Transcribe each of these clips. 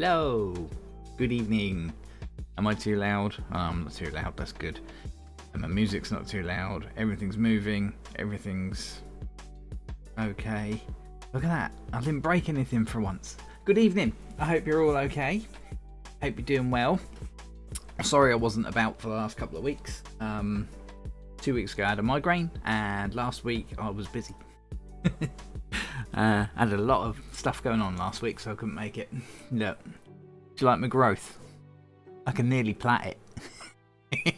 Hello. Good evening. Am I too loud? Oh, I'm not too loud. That's good. And my music's not too loud. Everything's moving. Everything's okay. Look at that. I didn't break anything for once. Good evening. I hope you're all okay. Hope you're doing well. Sorry I wasn't about for the last couple of weeks. 2 weeks ago I had a migraine, and last week I was busy. I had a lot of stuff going on last week, so I couldn't make it. Look, do you like my growth? I can nearly plait it.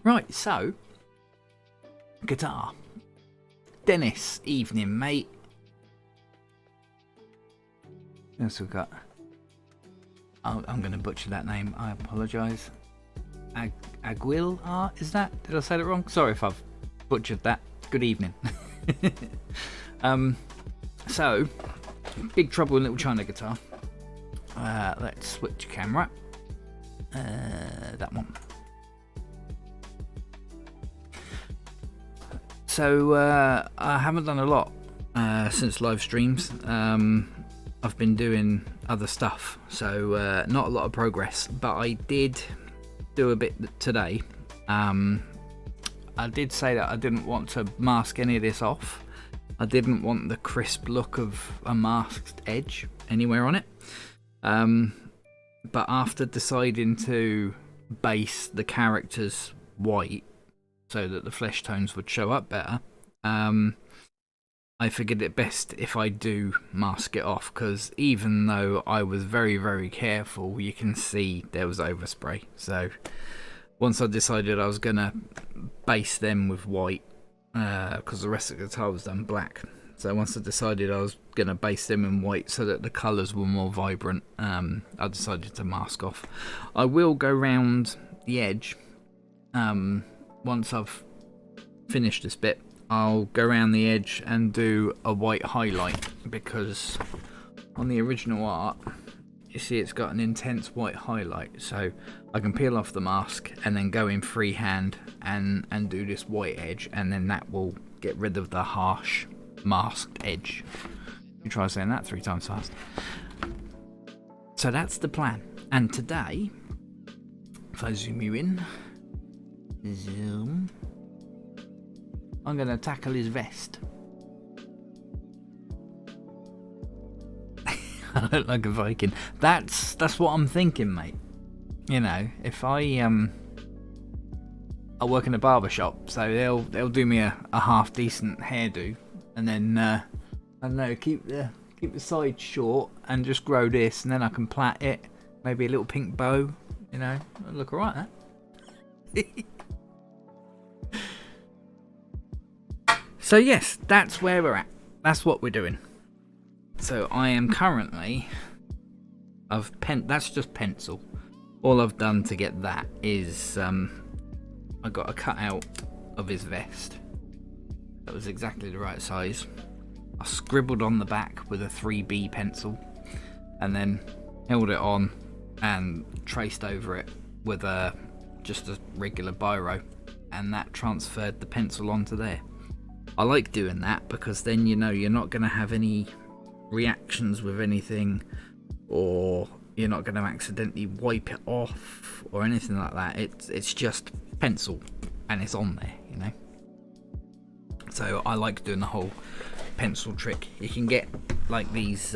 Right, so guitar. Dennis, evening, mate. What else we got? Oh, I'm going to butcher that name. I apologise. Aguilar, is that? Did I say that wrong? Sorry if I've butchered that. Good evening. So, Big Trouble in Little China guitar. Let's switch camera. That one. So, I haven't done a lot since live streams. I've been doing other stuff, so not a lot of progress, but I did do a bit today. I did say that I didn't want to mask any of this off. I didn't want the crisp look of a masked edge anywhere on it. But after deciding to base the characters white so that the flesh tones would show up better, I figured it best if I do mask it off, because even though I was very, very careful, you can see there was overspray. So once I decided I was going to base them with white, because the rest of the guitar was done black. So once I decided I was going to base them in white so that the colours were more vibrant, I decided to mask off. I will go round the edge once I've finished this bit. I'll go around the edge and do a white highlight, because on the original art you see it's got an intense white highlight, so I can peel off the mask and then go in freehand and do this white edge, and then that will get rid of the harsh masked edge. You try saying that 3 times fast. So that's the plan. And today, if I zoom you in, zoom, I'm going to tackle his vest. I look like a Viking. That's what I'm thinking, mate. You know, if I work in a barber shop, so they'll do me a half decent hairdo, and then I don't know, keep the sides short and just grow this, and then I can plait it, maybe a little pink bow. You know, it'll look alright, huh? So yes, that's where we're at. That's what we're doing. So I am currently, that's just pencil. All I've done to get that is I got a cutout of his vest. That was exactly the right size. I scribbled on the back with a 3B pencil, and then held it on and traced over it with just a regular biro, and that transferred the pencil onto there. I like doing that because then you know you're not going to have any reactions with anything, or you're not going to accidentally wipe it off or anything like that. It's just pencil and it's on there, you know. So I like doing the whole pencil trick. You can get like these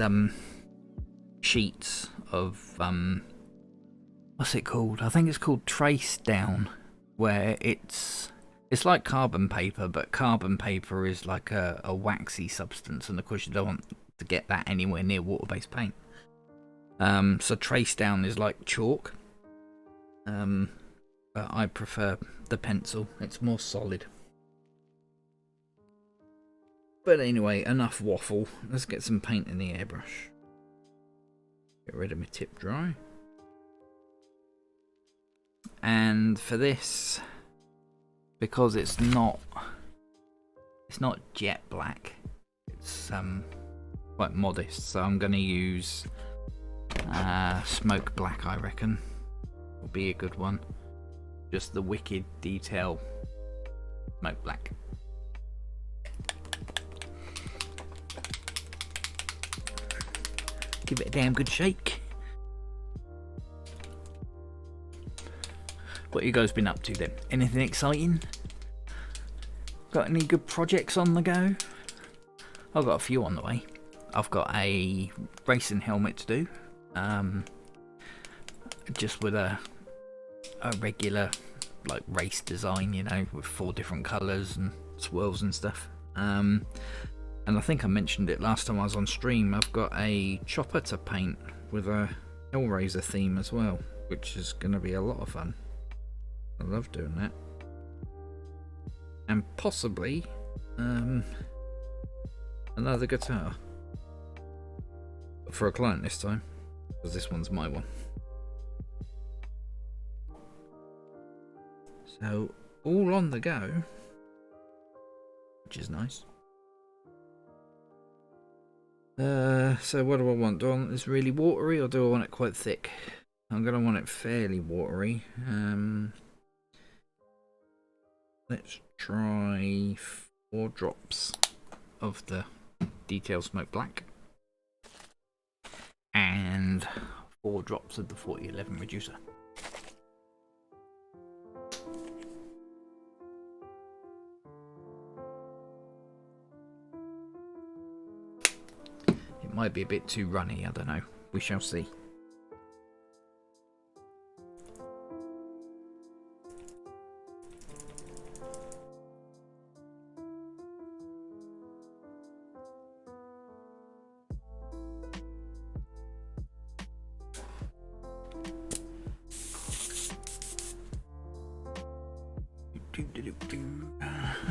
sheets of what's it called? I think it's called Trace Down, where it's like carbon paper, but carbon paper is like a waxy substance, and of course you don't want to get that anywhere near water-based paint. So Trace Down is like chalk, but I prefer the pencil. It's more solid. But anyway, enough waffle. Let's get some paint in the airbrush. Get rid of my tip dry. And for this, because it's not jet black, it's quite modest, so I'm going to use smoke black, I reckon will be a good one. Just the wicked detail smoke black. give it a damn good shake. What you guys been up to then? Anything exciting? Got any good projects on the go? I've got a few on the way. I've got a racing helmet to do. Just with a regular like race design, you know, with 4 different colours and swirls and stuff. And I think I mentioned it last time I was on stream. I've got a chopper to paint with a Hellraiser theme as well, which is going to be a lot of fun. I love doing that. And possibly another guitar. But for a client this time, because this one's my one. So, all on the go, which is nice. So what do I want? Do I want this really watery or do I want it quite thick? I'm going to want it fairly watery. Let's try 4 drops of the Detail Smoke Black and 4 drops of the 4011 Reducer. It might be a bit too runny, I don't know. We shall see.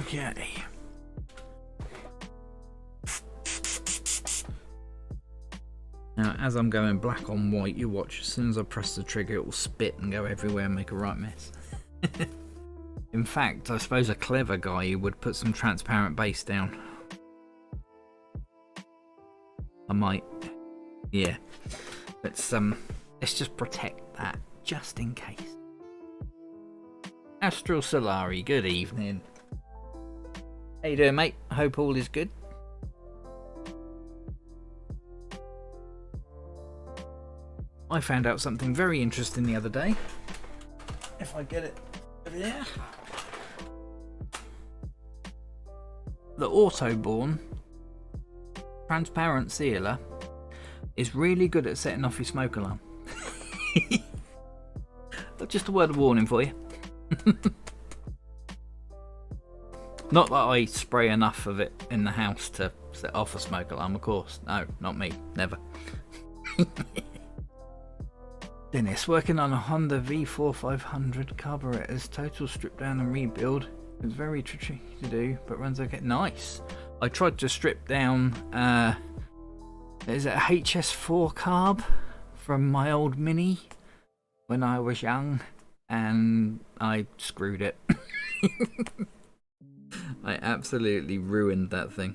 Okay. Now, as I'm going black on white, you watch, as soon as I press the trigger, it will spit and go everywhere and make a right mess. In fact, I suppose a clever guy would put some transparent base down. I might. Yeah. Let's just protect that, just in case. Astral Solari, good evening. How you doing, mate? I hope all is good. I found out something very interesting the other day. If I get it over here. The Autoborn transparent sealer is really good at setting off your smoke alarm. Just a word of warning for you. Not that I spray enough of it in the house to set off a smoke alarm, of course. No, not me. Never. Dennis, working on a Honda V4 500 carburetors, total strip down and rebuild. It was very tricky to do, but runs okay. Nice. I tried to strip down, is it a HS4 carb from my old Mini when I was young, and I screwed it. I absolutely ruined that thing.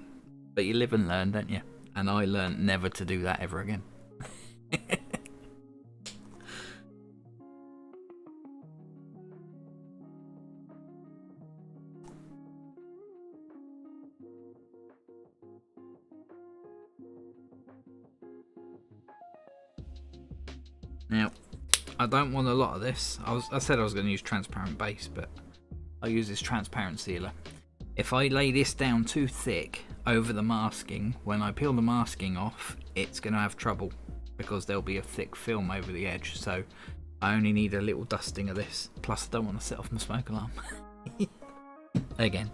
But you live and learn, don't you? And I learned never to do that ever again. Now, I don't want a lot of this. I said I was going to use transparent base, but I use this transparent sealer. If I lay this down too thick over the masking, when I peel the masking off, it's going to have trouble because there'll be a thick film over the edge. So I only need a little dusting of this. Plus, I don't want to set off my smoke alarm. Again.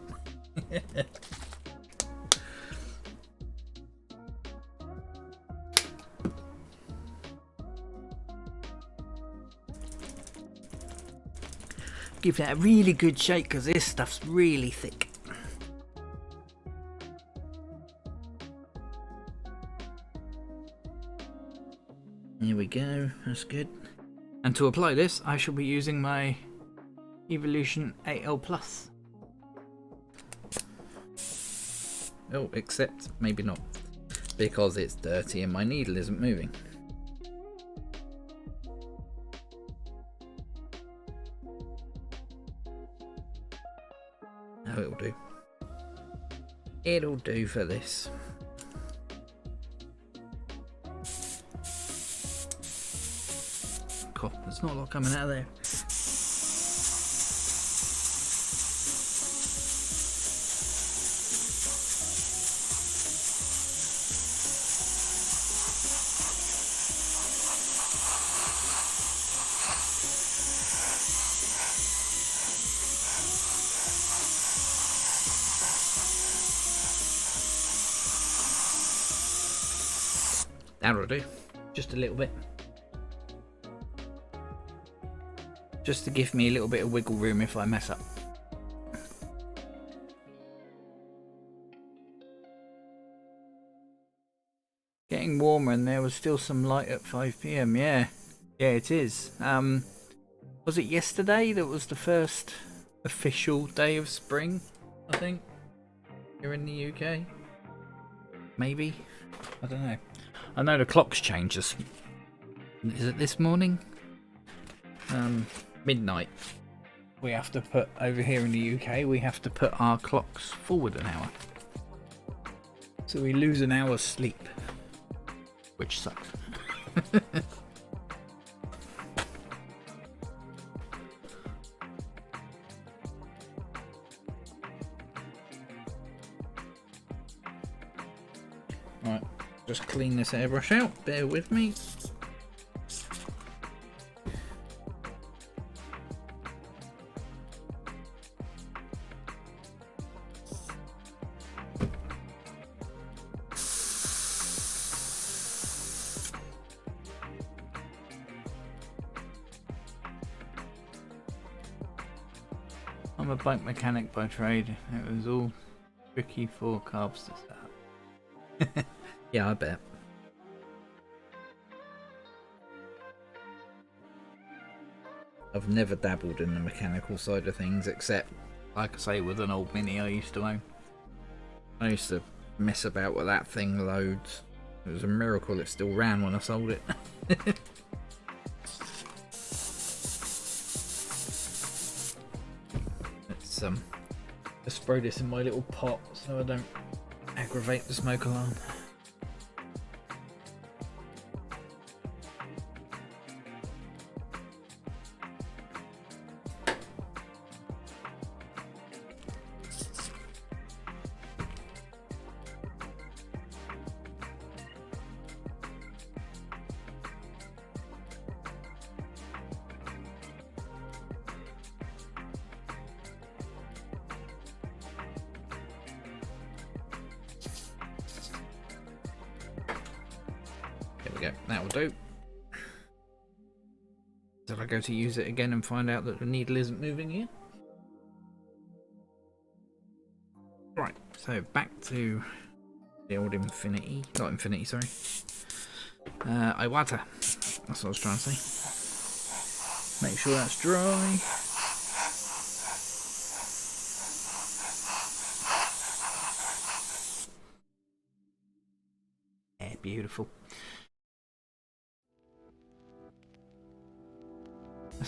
Give that a really good shake because this stuff's really thick. There we go, that's good. And to apply this, I shall be using my Evolution 8L Plus. Oh, except maybe not, because it's dirty and my needle isn't moving. Oh, it'll do. It'll do for this. fuck off. There's not a lot coming out of there. That'll do. Just a little bit. Just to give me a little bit of wiggle room if I mess up. Getting warmer and there was still some light at 5 PM. Yeah. Yeah, it is. Was it yesterday that was the first official day of spring, I think? Here in the UK? Maybe? I don't know. I know the clocks change. Is it this morning? Midnight. We have to put, over here in the UK, we have to put our clocks forward an hour. So we lose an hour's sleep. Which sucks. Right, just clean this airbrush out, bear with me. I'm a bike mechanic by trade. It was all tricky for carbs to set up. Yeah, I bet. I've never dabbled in the mechanical side of things, except, like I say, with an old Mini I used to own. I used to mess about with that thing loads. It was a miracle it still ran when I sold it. Let's spray this in my little pot so I don't aggravate the smoke alarm. There we go, that will do. Did I go to use it again and find out that the needle isn't moving here? Right, so back to the old Infinity, not Infinity, sorry. Iwata, that's what I was trying to say. Make sure that's dry. Yeah, beautiful.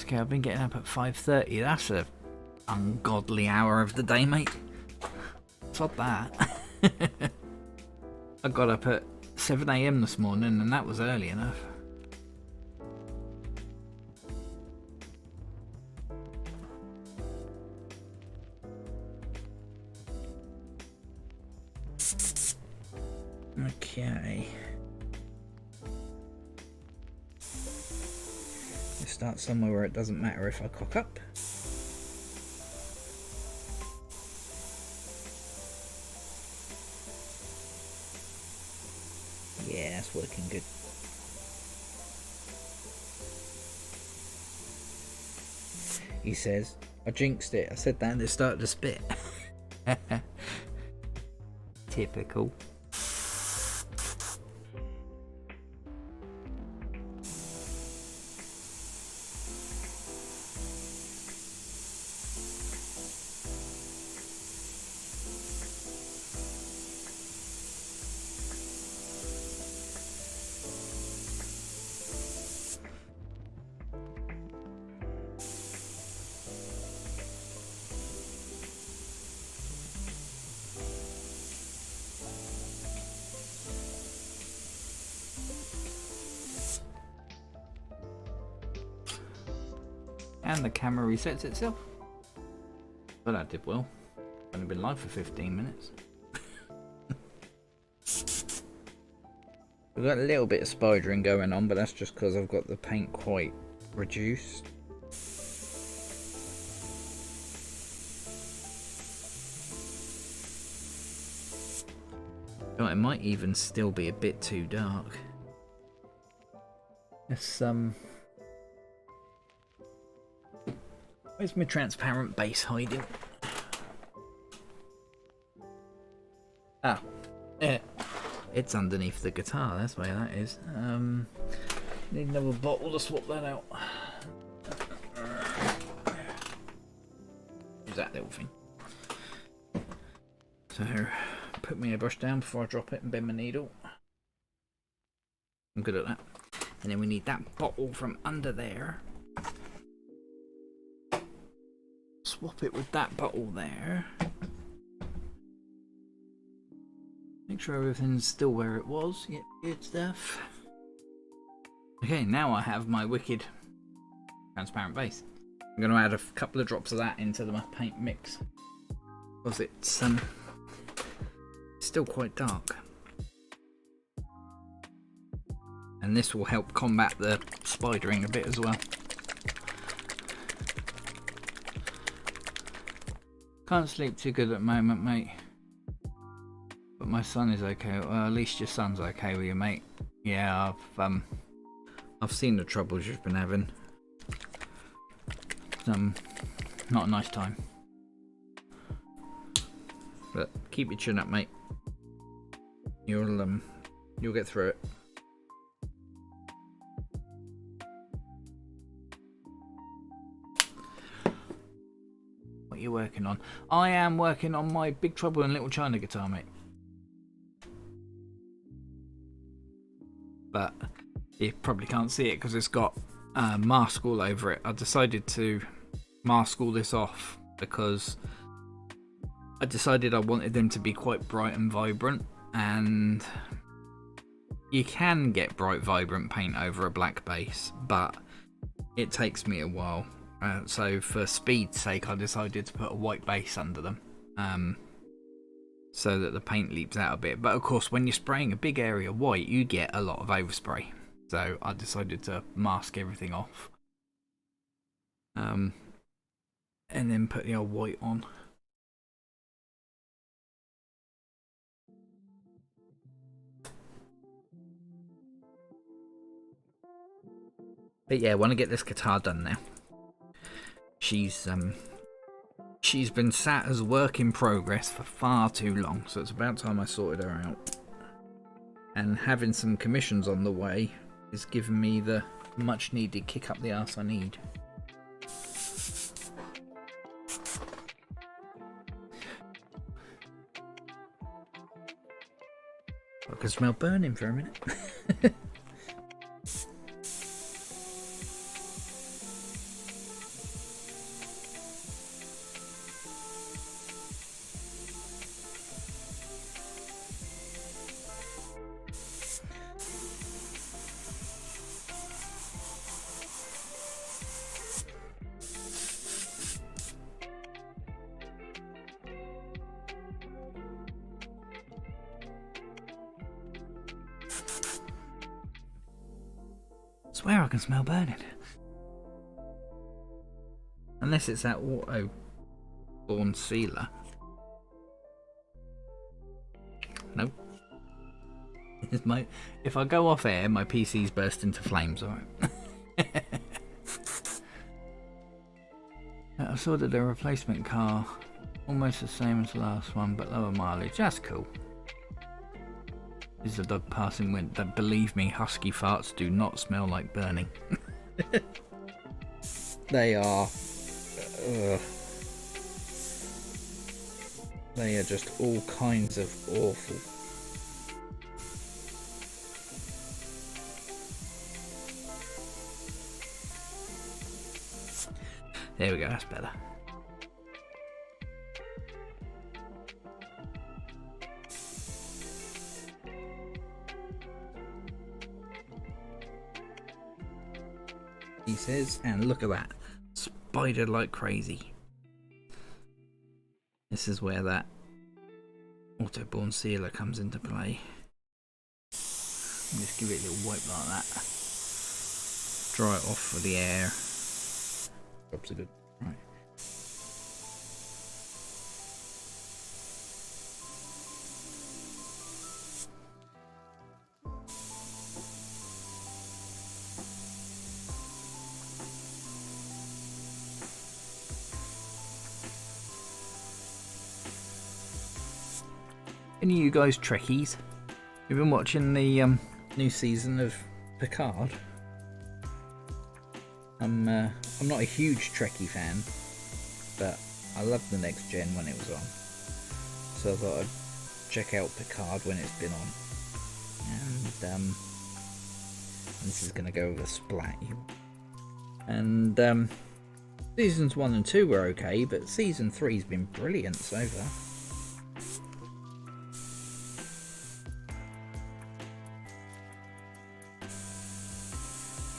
Okay, I've been getting up at 5:30. That's a ungodly hour of the day, mate. Sod that. I got up at 7 AM this morning, and that was early enough. Okay. Start somewhere where it doesn't matter if I cock up. Yeah, that's working good. He says, I jinxed it. I said that and it started to spit. Typical. And the camera resets itself. But that did well. Only been live for 15 minutes. We've got a little bit of spidering going on, but that's just because I've got the paint quite reduced. Oh, it might even still be a bit too dark. Let's where's my transparent base hiding? Ah, yeah. It's underneath the guitar, that's where that is. Need another bottle to swap that out. Use that little thing. So, put my airbrush down before I drop it and bend my needle. I'm good at that. And then we need that bottle from under there. Swap it with that bottle there. Make sure everything's still where it was. Yep, good stuff. Okay, now I have my wicked transparent base. I'm going to add a couple of drops of that into my paint mix because it's still quite dark. And this will help combat the spidering a bit as well. Can't sleep too good at the moment, mate. But my son is okay. Well, at least your son's okay with you, mate. Yeah, I've seen the troubles you've been having. Not a nice time. But keep your chin up, mate. You'll get through it. What are you working on? I am working on my Big Trouble in Little China guitar, mate. But you probably can't see it because it's got mask all over it. I decided to mask all this off because I decided I wanted them to be quite bright and vibrant, and you can get bright vibrant paint over a black base, but it takes me a while. So for speed's sake I decided to put a white base under them, so that the paint leaps out a bit. But of course when you're spraying a big area white you get a lot of overspray, so I decided to mask everything off, and then put the old white on. But yeah, I want to get this guitar done now. She's been sat as work in progress for far too long, so it's about time I sorted her out. And having some commissions on the way is giving me the much needed kick up the arse I need. I can smell burning for a minute. I swear I can smell burning. Unless it's that auto born sealer. Nope. If I go off air, my PC's burst into flames, alright. I saw that the replacement car, almost the same as the last one, but lower mileage. That's cool. Is the dog passing wind? That, believe me, husky farts do not smell like burning. They are. They are just all kinds of awful. There we go, that's better. He says, and look at that. spidered like crazy. This is where that auto-borne sealer comes into play. Just give it a little wipe like that. Dry it off for the air. Drops are good. Right. Any of you guys Trekkies? You've been watching the new season of Picard? I'm not a huge Trekkie fan, but I loved the Next Gen when it was on, so I thought I'd check out Picard when it's been on. And this is going to go over splat. And seasons 1 and 2 were okay, but season 3's been brilliant so far.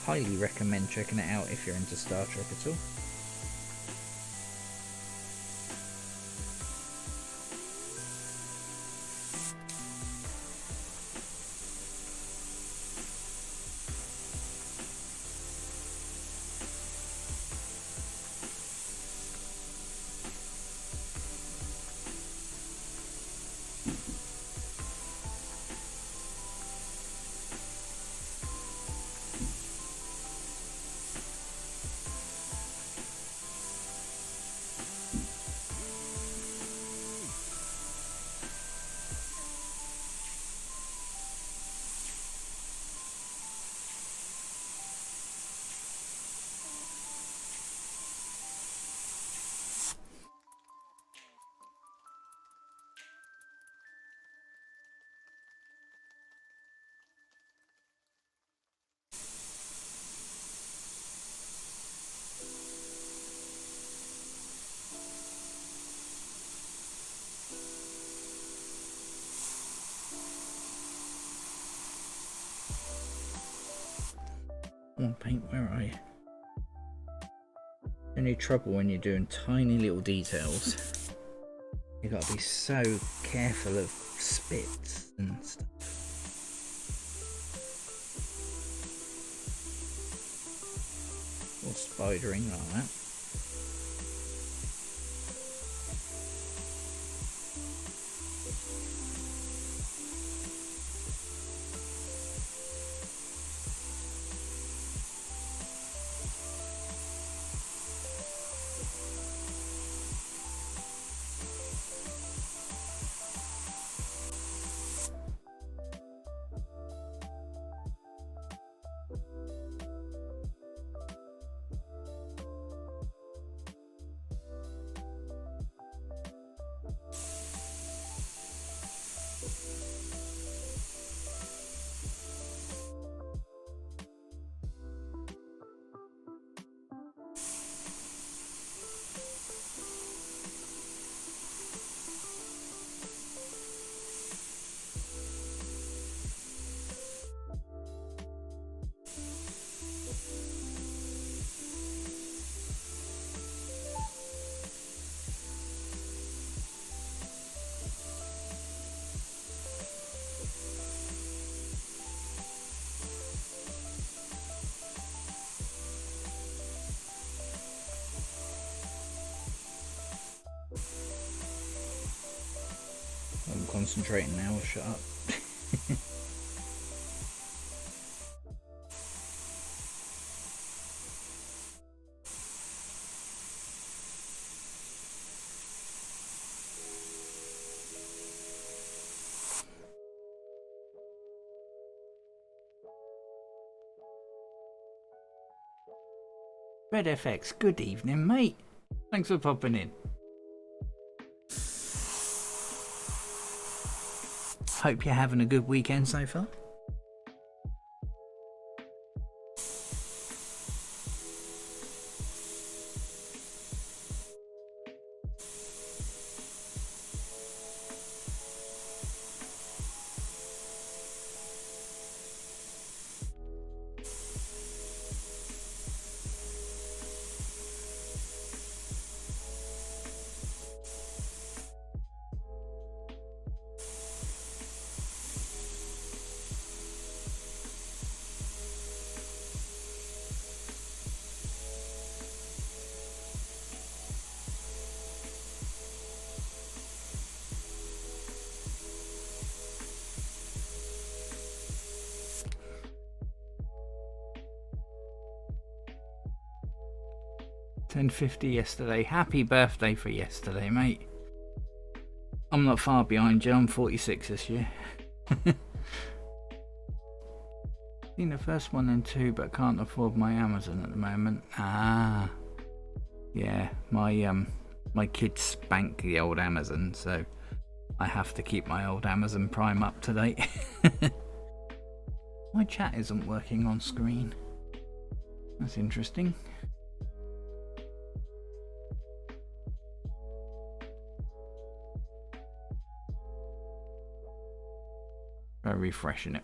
Highly recommend checking it out if you're into Star Trek at all. Come on, paint, where are you? Only trouble when you're doing tiny little details. You gotta be so careful of spits and stuff. Or spidering like that. I'm concentrating now, shut up. Red FX, good evening, mate. Thanks for popping in. Hope you're having a good weekend so far. Turned 50 yesterday. Happy birthday for yesterday, mate. I'm not far behind you. I'm 46 this year. Seen the first one and two, but can't afford my Amazon at the moment. Ah, yeah. My kids spank the old Amazon, so I have to keep my old Amazon Prime up to date. My chat isn't working on screen. That's interesting. Try refreshing it.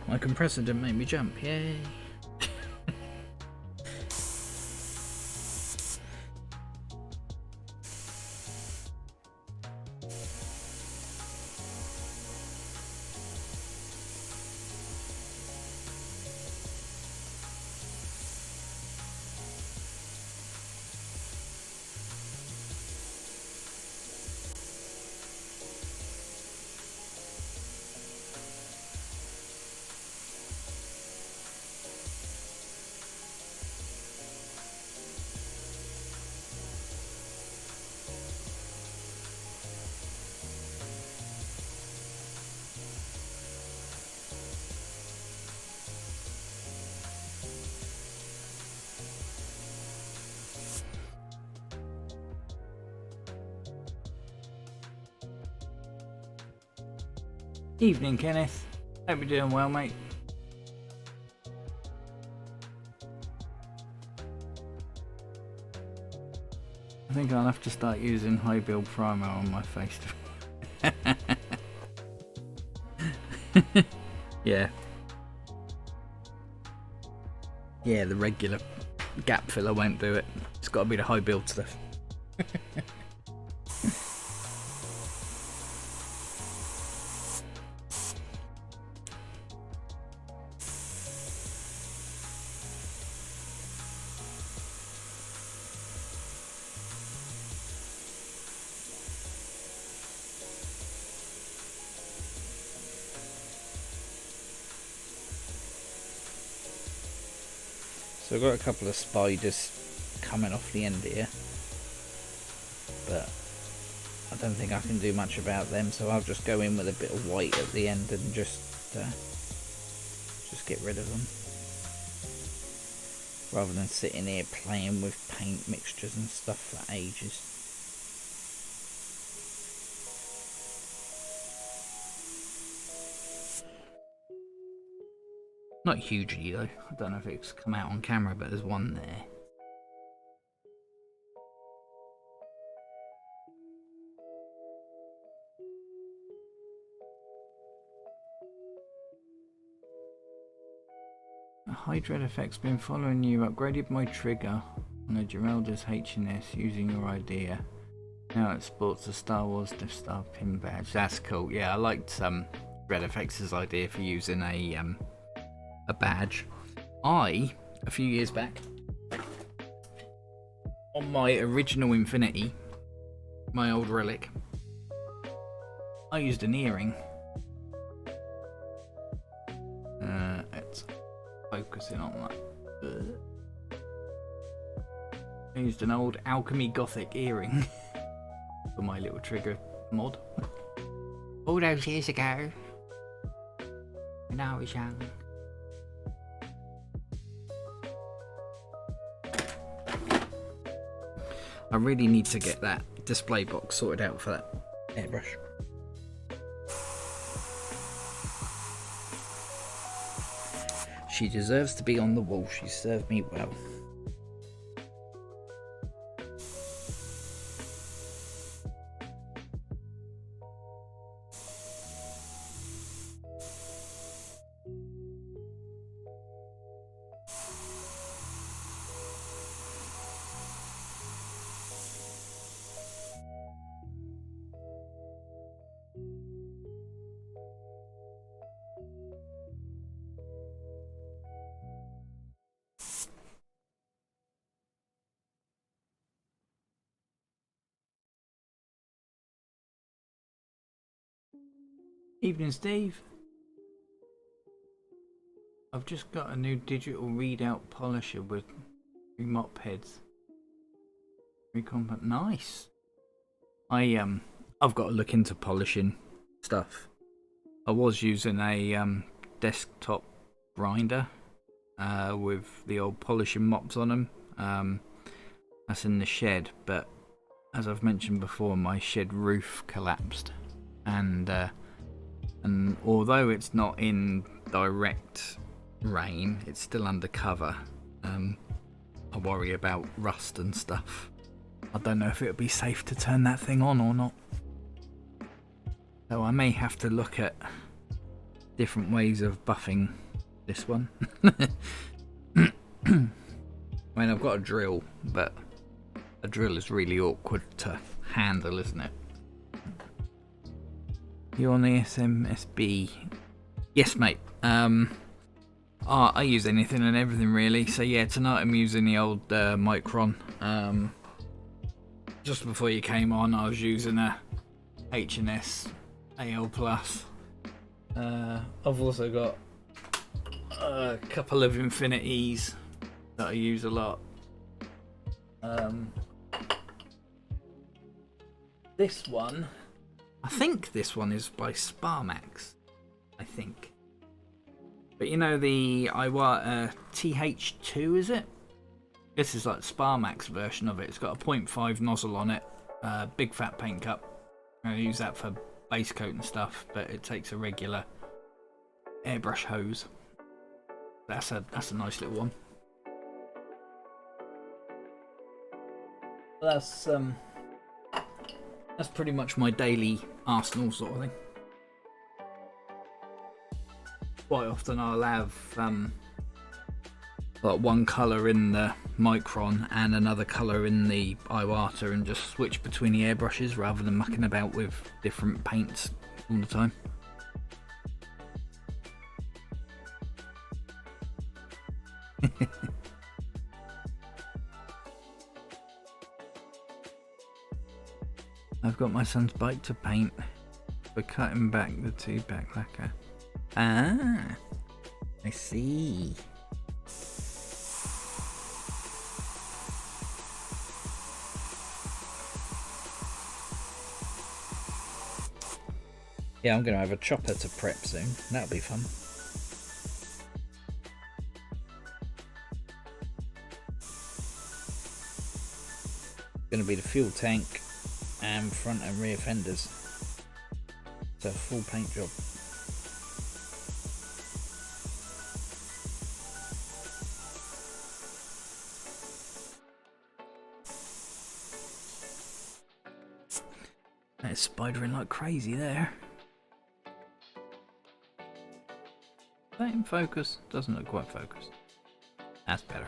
My compressor didn't make me jump, yay! Evening, Kenneth. Hope you're doing well, mate. I think I'll have to start using high build primer on my face. Yeah. Yeah, the regular gap filler won't do it. It's got to be the high build stuff. So I've got a couple of spiders coming off the end here, but I don't think I can do much about them, so I'll just go in with a bit of white at the end and just get rid of them, rather than sitting here playing with paint mixtures and stuff for ages. Not hugely though. I don't know if it's come out on camera, but there's one there. Hydred Effect's been following you. Upgraded my trigger on a Geralda's H&S using your idea. Now it sports a Star Wars Death Star pin badge. That's cool. Yeah, I liked Red FX's idea for using a badge. A few years back, on my original Infinity, my old relic, I used an earring. It's focusing on that. I used an old Alchemy Gothic earring for my little trigger mod. All those years ago, when I was young. I really need to get that display box sorted out for that airbrush. She deserves to be on the wall. She served me well. Evening, Steve. I've just got a new digital readout polisher with 3 mop heads. 3 compact. Nice. I've got to look into polishing stuff. I was using a desktop grinder with the old polishing mops on them. That's in the shed, but as I've mentioned before, my shed roof collapsed, and although it's not in direct rain, it's still under cover. I worry about rust and stuff. I don't know if it would be safe to turn that thing on or not. So I may have to look at different ways of buffing this one. I mean, I've got a drill, but a drill is really awkward to handle, isn't it? You're on the SMSB? Yes, mate. I use anything and everything really. So yeah, tonight I'm using the old Micron. Just before you came on, I was using a H&S AL Plus. I've also got a couple of Infinities that I use a lot. This one, I think this one is by Sparmax, I think. But you know the Iwata TH2, is it? This is like the Sparmax version of it. It's got a 0.5 nozzle on it, big fat paint cup. I use that for base coat and stuff, but it takes a regular airbrush hose. That's a nice little one. That's pretty much my daily arsenal sort of thing. Quite often I'll have like one colour in the Micron and another colour in the Iwata, and just switch between the airbrushes rather than mucking about with different paints all the time. I've got my son's bike to paint. We're cutting back the 2-pack lacquer. Ah, I see. Yeah, I'm going to have a chopper to prep soon. That'll be fun. Going to be the fuel tank and front and rear fenders. It's a full paint job. It's spidering like crazy there. Is that in focus? Doesn't look quite focused. That's better.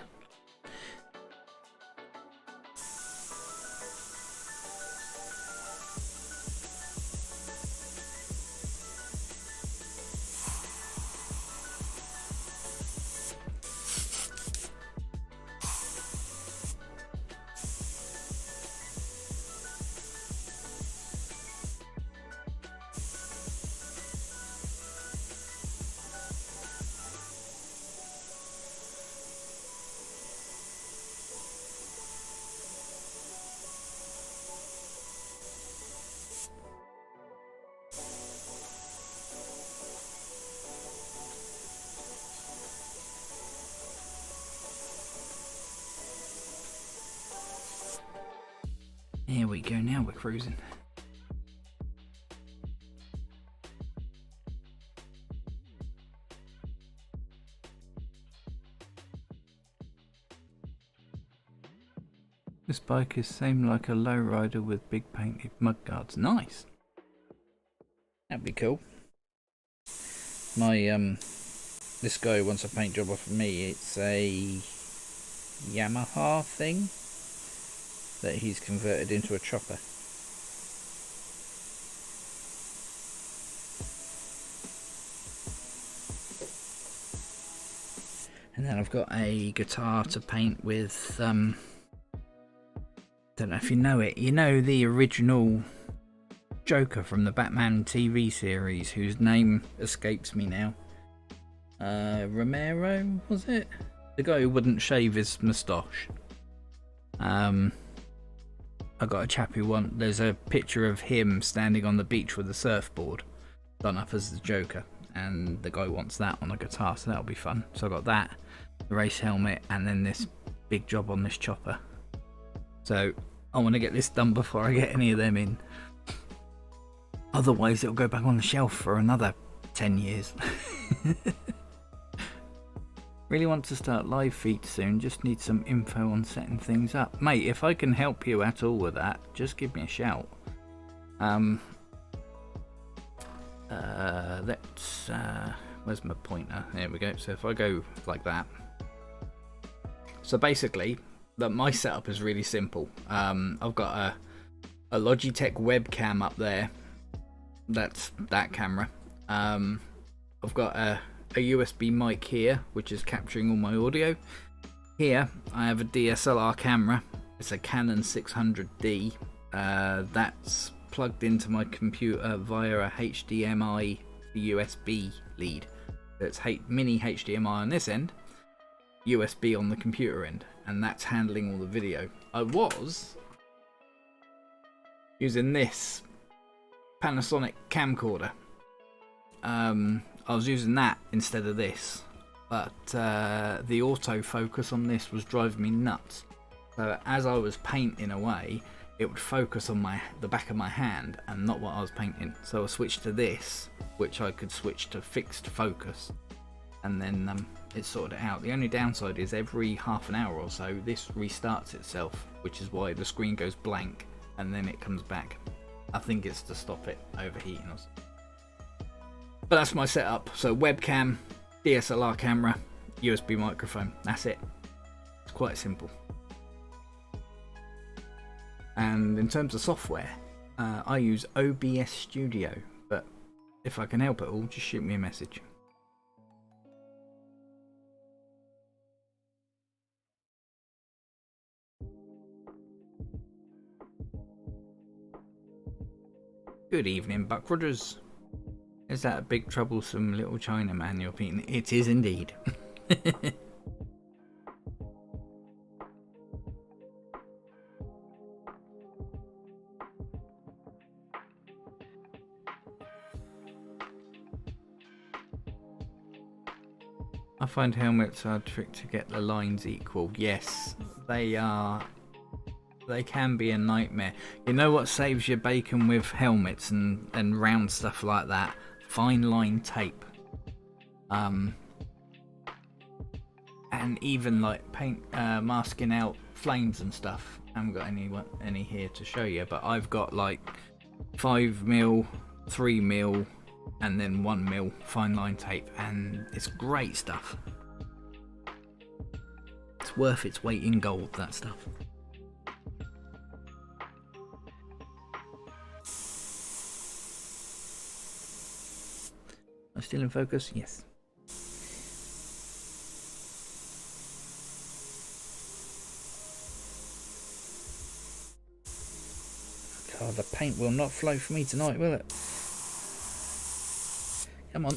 Here we go, now we're cruising. This bike is same like a lowrider with big painted mudguards. Nice. That'd be cool. My this guy wants a paint job off of me. It's a Yamaha thing that he's converted into a chopper. And then I've got a guitar to paint with, don't know if you know it, you know the original Joker from the Batman TV series, whose name escapes me now. Romero, was it? The guy who wouldn't shave his moustache. I got a chap who there's a picture of him standing on the beach with a surfboard done up as the Joker, and the guy wants that on a guitar, so that'll be fun. So I got that, the race helmet, and then this big job on this chopper. So I want to get this done before I get any of them in. Otherwise it'll go back on the shelf for another 10 years. Really want to start live feed soon, just need some info on setting things up. Mate, if I can help you at all with that, just give me a shout. Where's my pointer? There we go. So if I go like that. So basically, my setup is really simple. I've got a Logitech webcam up there. That's that camera. I've got a USB mic here, which is capturing all my audio. Here I have a DSLR camera. It's a Canon 600D. That's plugged into my computer via a HDMI to USB lead. So it's mini HDMI on this end, USB on the computer end, and that's handling all the video. I was using this Panasonic camcorder. I was using that instead of this, but the autofocus on this was driving me nuts. So as I was painting away, it would focus on the back of my hand and not what I was painting. So I switched to this, which I could switch to fixed focus, and then it sorted it out. The only downside is every half an hour or so this restarts itself, which is why the screen goes blank and then it comes back. I think it's to stop it overheating or something. But that's my setup. So webcam, DSLR camera, USB microphone. That's it. It's quite simple. And in terms of software, I use OBS Studio. But if I can help at all, just shoot me a message. Good evening, Buckrudders. Is that a big troublesome little Chinaman you're beating? It is indeed. I find helmets are a trick to get the lines equal. Yes, they are. They can be a nightmare. You know what saves your bacon with helmets and round stuff like that? Fine line tape. And even like paint masking out flames and stuff. I haven't got any here to show you, but I've got like 5mm, 3mm, and then 1mm fine line tape, and it's great stuff. It's worth its weight in gold, that stuff. I'm still in focus? Yes. God, the paint will not flow for me tonight, will it? Come on.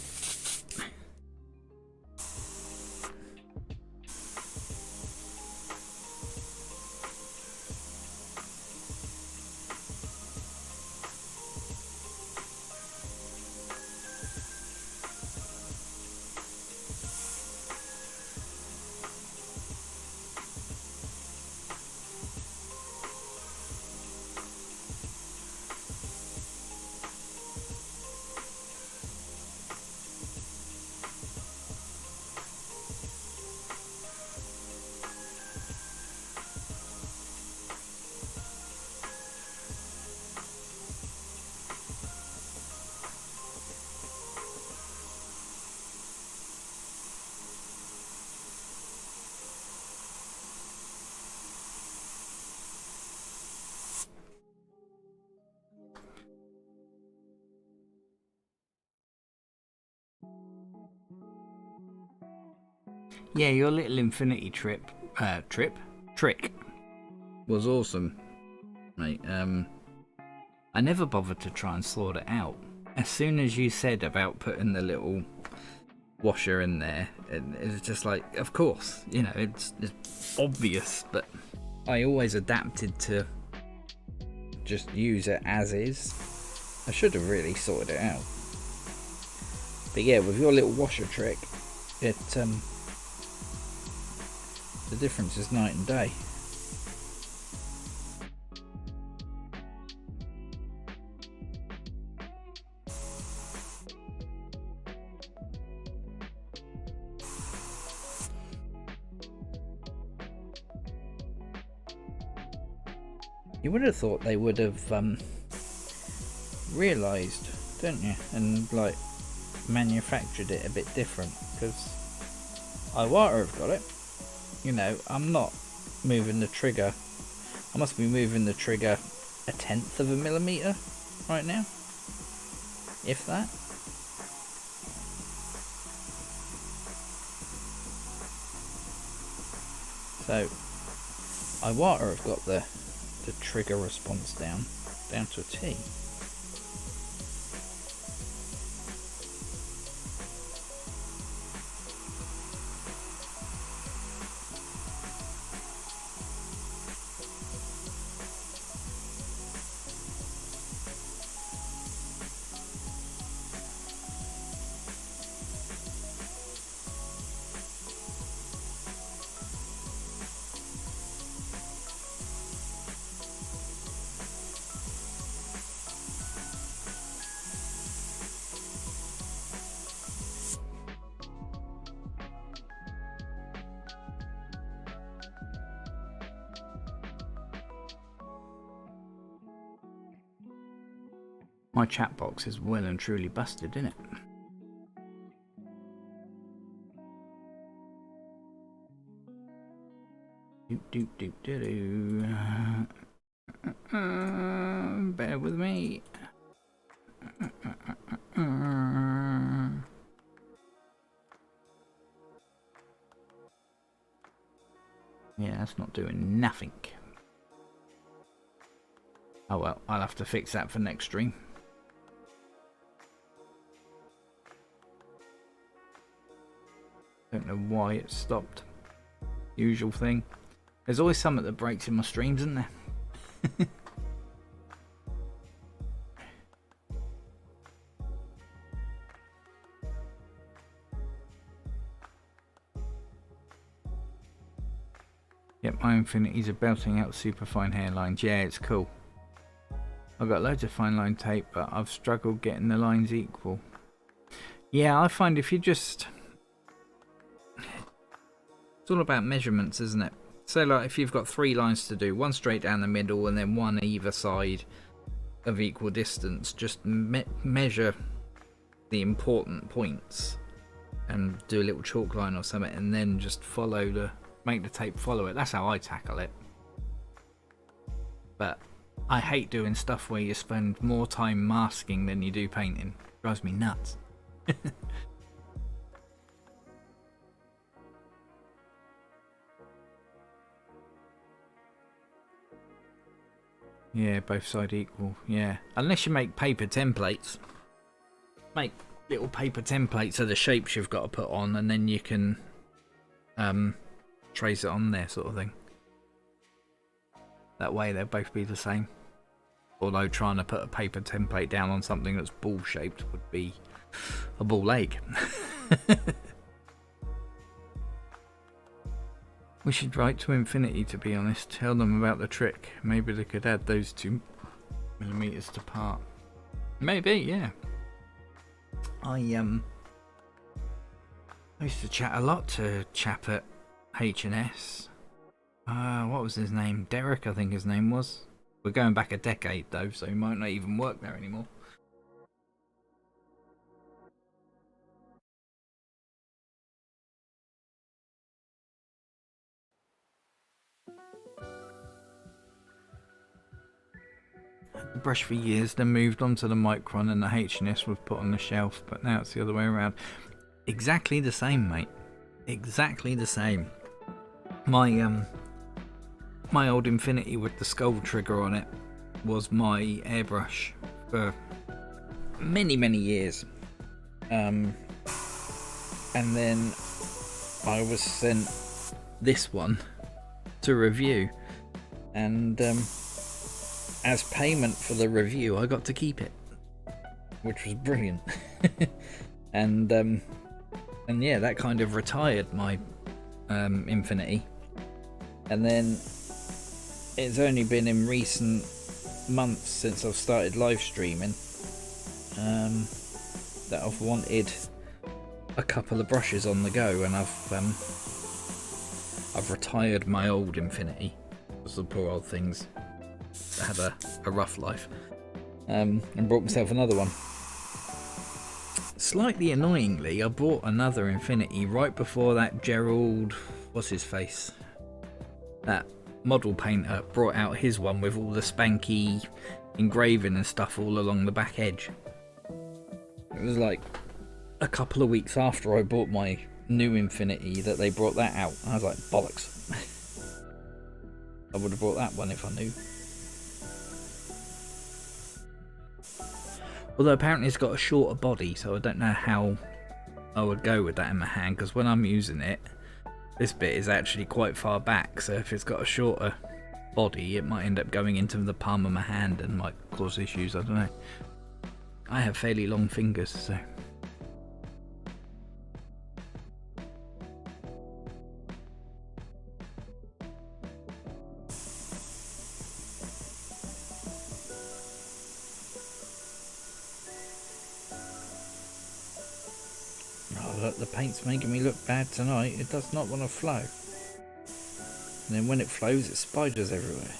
Yeah, your little infinity trick was awesome, mate. I never bothered to try and sort it out. As soon as you said about putting the little washer in there, it's just like, of course, you know, it's obvious, but I always adapted to just use it as is. I should have really sorted it out. But yeah, with your little washer trick, the difference is night and day. You would have thought they would have realised, don't you, and like manufactured it a bit different, because Iwata have got it. You know, I'm not moving the trigger. I must be moving the trigger 1/10 of a millimetre right now, if that. So Iwata have got the trigger response down to a T. My chat box is well and truly busted, isn't it? Bear with me. Yeah, that's not doing nothing. Oh well, I'll have to fix that for next stream. Don't know why it stopped. Usual thing. There's always something that breaks in my streams, isn't there? Yep, my Infinities are belting out super fine hairlines. Yeah, it's cool. I've got loads of fine line tape, but I've struggled getting the lines equal. Yeah, I find if you just... It's all about measurements, isn't it? So like if you've got 3 lines to do, one straight down the middle and then one either side of equal distance, just measure the important points and do a little chalk line or something, and then just make the tape follow it. That's how I tackle it. But I hate doing stuff where you spend more time masking than you do painting. It drives me nuts. Yeah, both sides equal. Yeah, unless you make paper templates. Make little paper templates of the shapes you've got to put on, and then you can trace it on there, sort of thing. That way they'll both be the same. Although trying to put a paper template down on something that's ball shaped would be a ball ache. We should write to Infinity, to be honest. Tell them about the trick. Maybe they could add those 2 millimeters to part. Maybe, yeah. I used to chat a lot to a chap at H&S. What was his name? Derek, I think his name was. We're going back a decade though, so he might not even work there anymore. The brush for years, then moved on to the Micron, and the H&S was put on the shelf, but now it's the other way around. Exactly the same, mate. Exactly the same. My old Infinity with the skull trigger on it was my airbrush for many years, and then I was sent this one to review, and as payment for the review I got to keep it, which was brilliant. and yeah, that kind of retired my Infinity. And then it's only been in recent months since I've started live streaming that I've wanted a couple of brushes on the go, and I've retired my old Infinity because the poor old things had a rough life, and brought myself another one. Slightly annoyingly, I bought another Infinity right before that Gerald, what's his face, that model painter, brought out his one with all the spanky engraving and stuff all along the back edge. It was like a couple of weeks after I bought my new Infinity that they brought that out. I was like, bollocks. I would have bought that one if I knew. Although apparently it's got a shorter body, so I don't know how I would go with that in my hand, because when I'm using it, this bit is actually quite far back, so if it's got a shorter body it might end up going into the palm of my hand and might cause issues. I don't know. I have fairly long fingers, so... Oh look, the paint's making me look bad tonight. It does not want to flow. And then when it flows, it's spiders everywhere.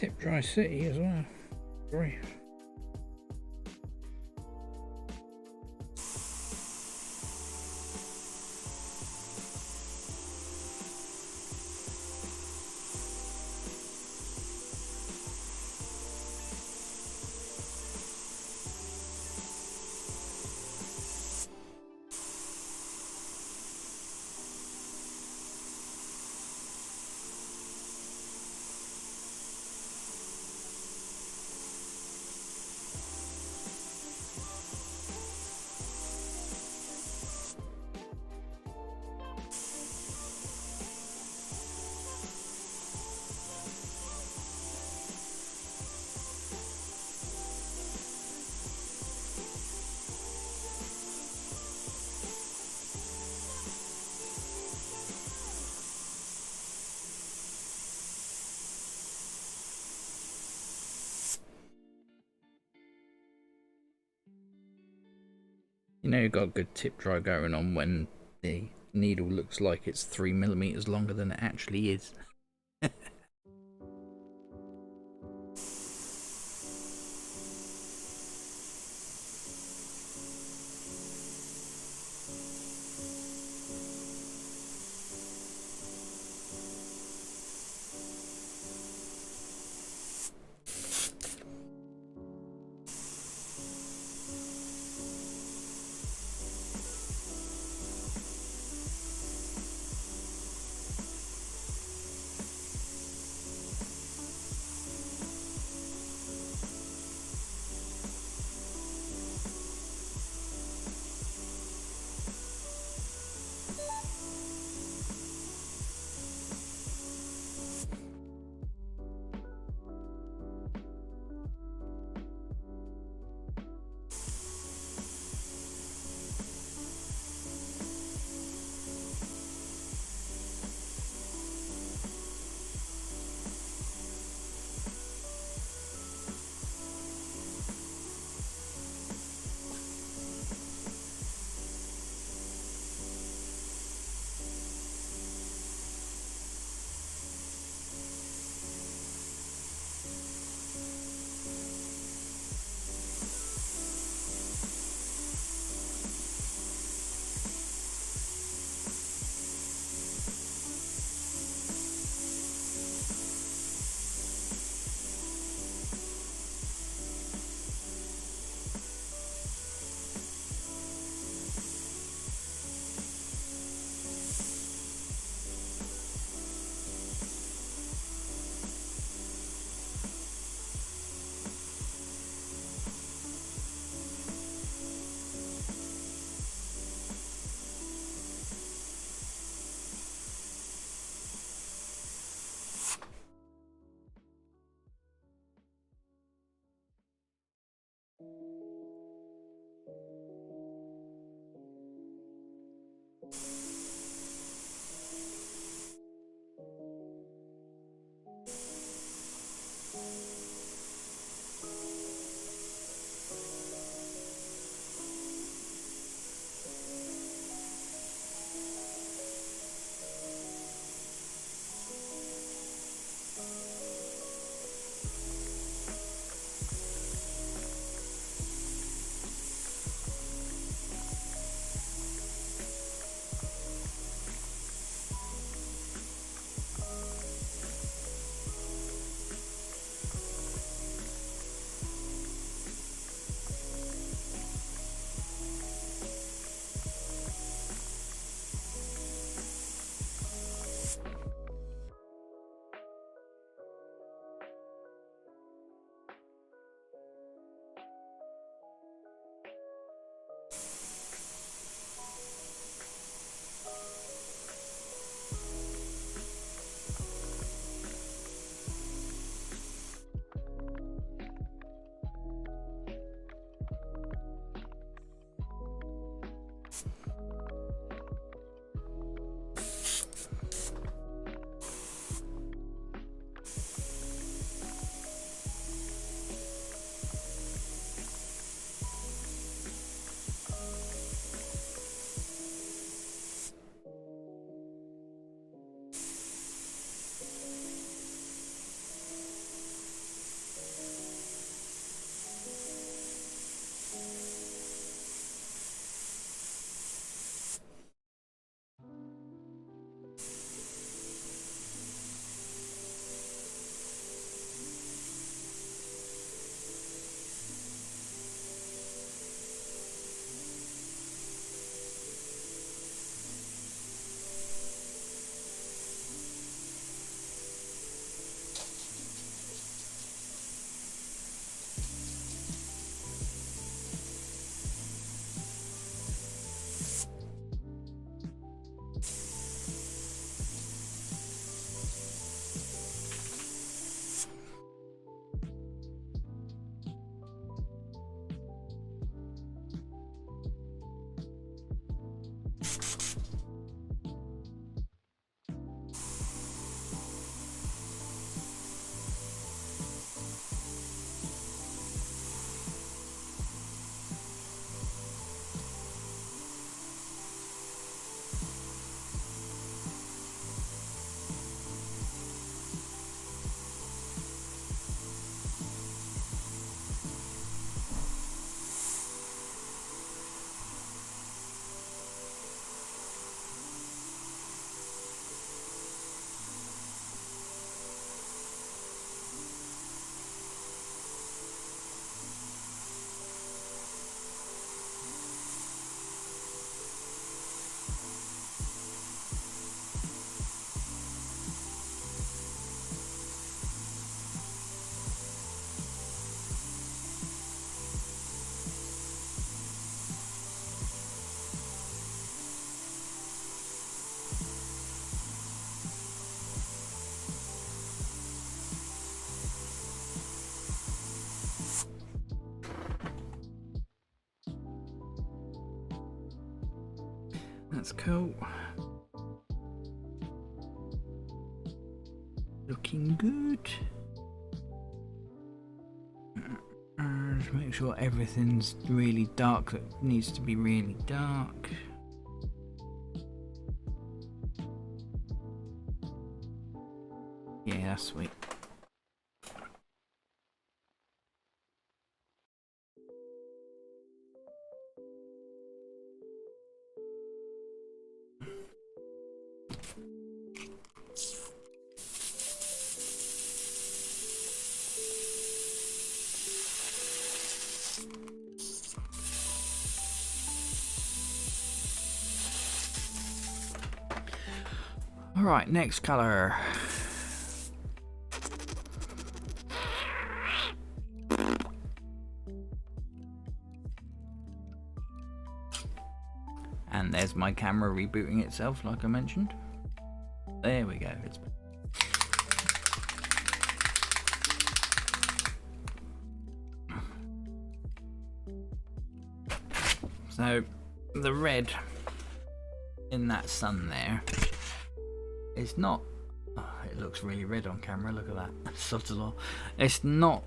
Tip dry city as well. Great. You know you've got a good tip dry going on when the needle looks like it's 3mm longer than it actually is. That's cool. Looking good. Just make sure everything's really dark that needs to be really dark. Yeah, that's sweet. Alright, next colour. And there's my camera rebooting itself, like I mentioned. There we go. It's so the red in that sun there is not. Oh, it looks really red on camera. Look at that. Subtle. It's not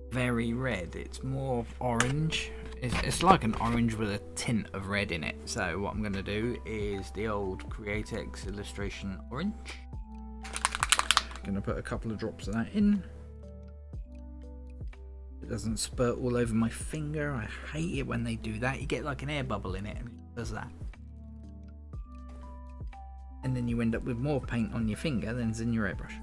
very red. It's more orange. It's like an orange with a tint of red in it. So what I'm going to do is the old CreateX illustration orange. Going to put a couple of drops of that in. It doesn't spurt all over my finger. I hate it when they do that. You get like an air bubble in it and it does that. And then you end up with more paint on your finger than's in your airbrush.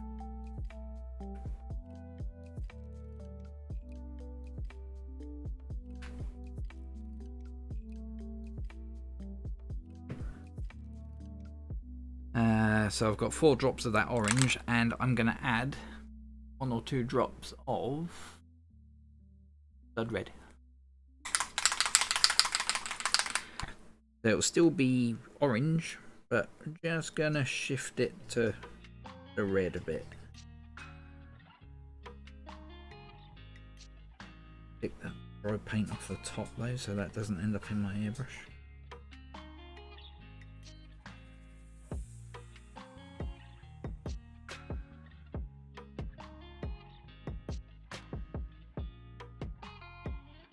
So I've got 4 drops of that orange, and I'm going to add 1 or 2 drops of blood red. So it'll still be orange, but I'm just going to shift it to the red a bit. Pick that dry paint off the top though, so that doesn't end up in my airbrush.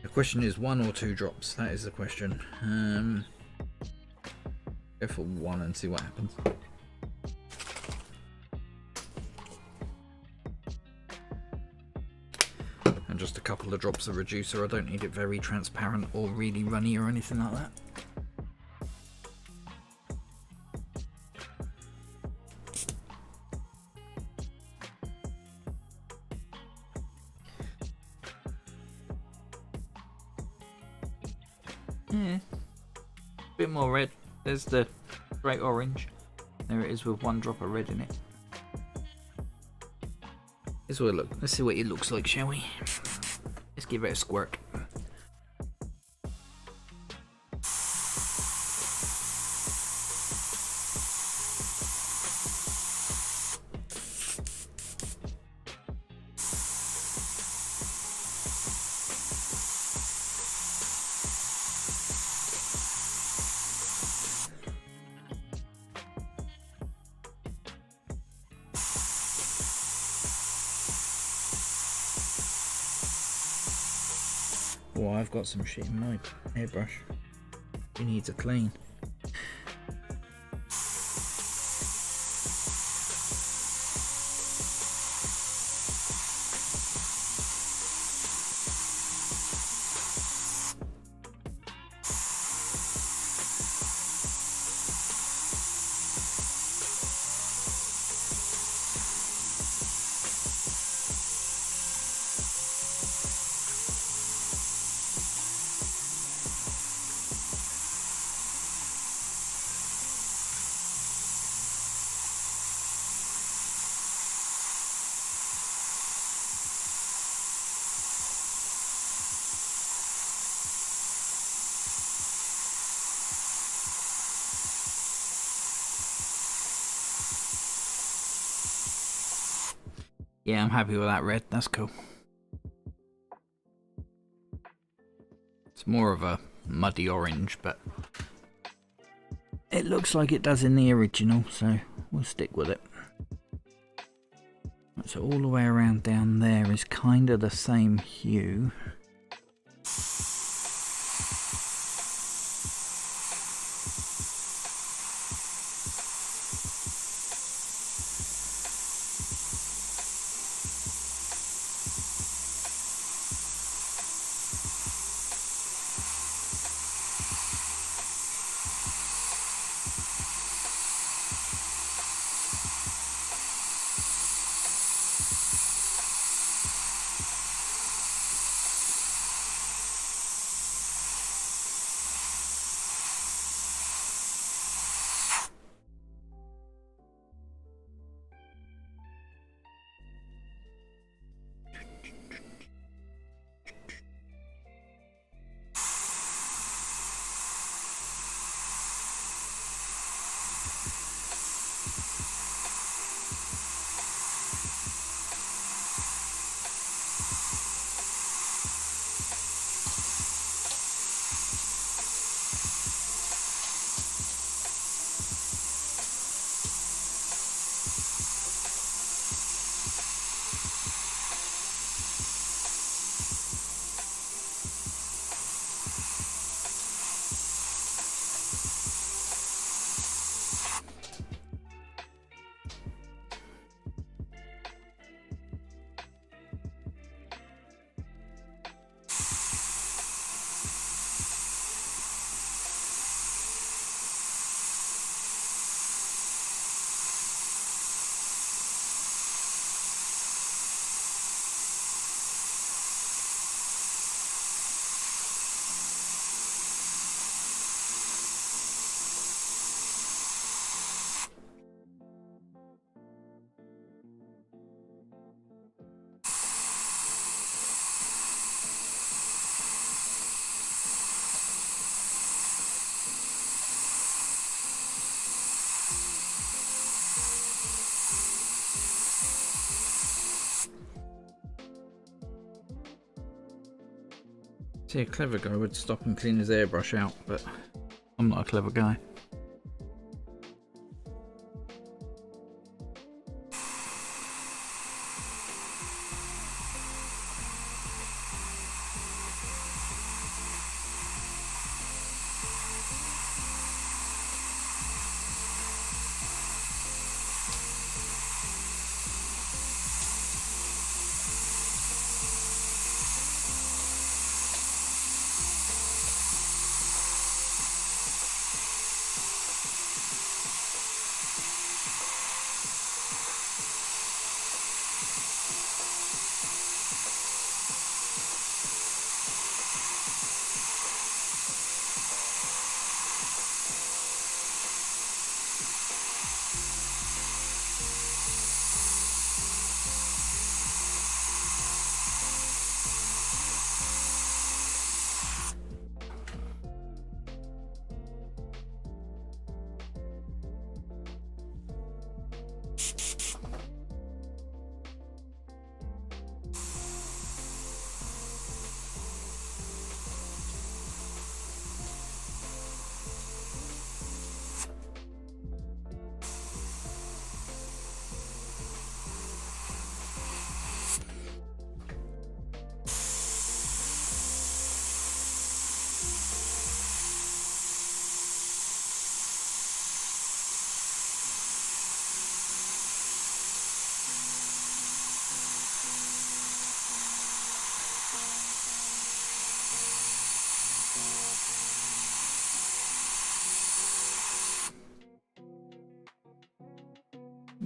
The question is 1 or 2 drops, that is the question. Go for 1 and see what happens. And just a couple of drops of reducer. I don't need it very transparent or really runny or anything like that. Yeah, a bit more red. There's the bright orange. There it is with 1 drop of red in it. Let's look. Let's see what it looks like, shall we? Let's give it a squirt. Oh, I've got some shit in my airbrush. It needs a clean. Yeah, I'm happy with that red. That's cool. It's more of a muddy orange, but It looks like it does in the original, so we'll stick with it. So all the way around down there is kind of the same hue. See, a clever guy would stop and clean his airbrush out, but I'm not a clever guy.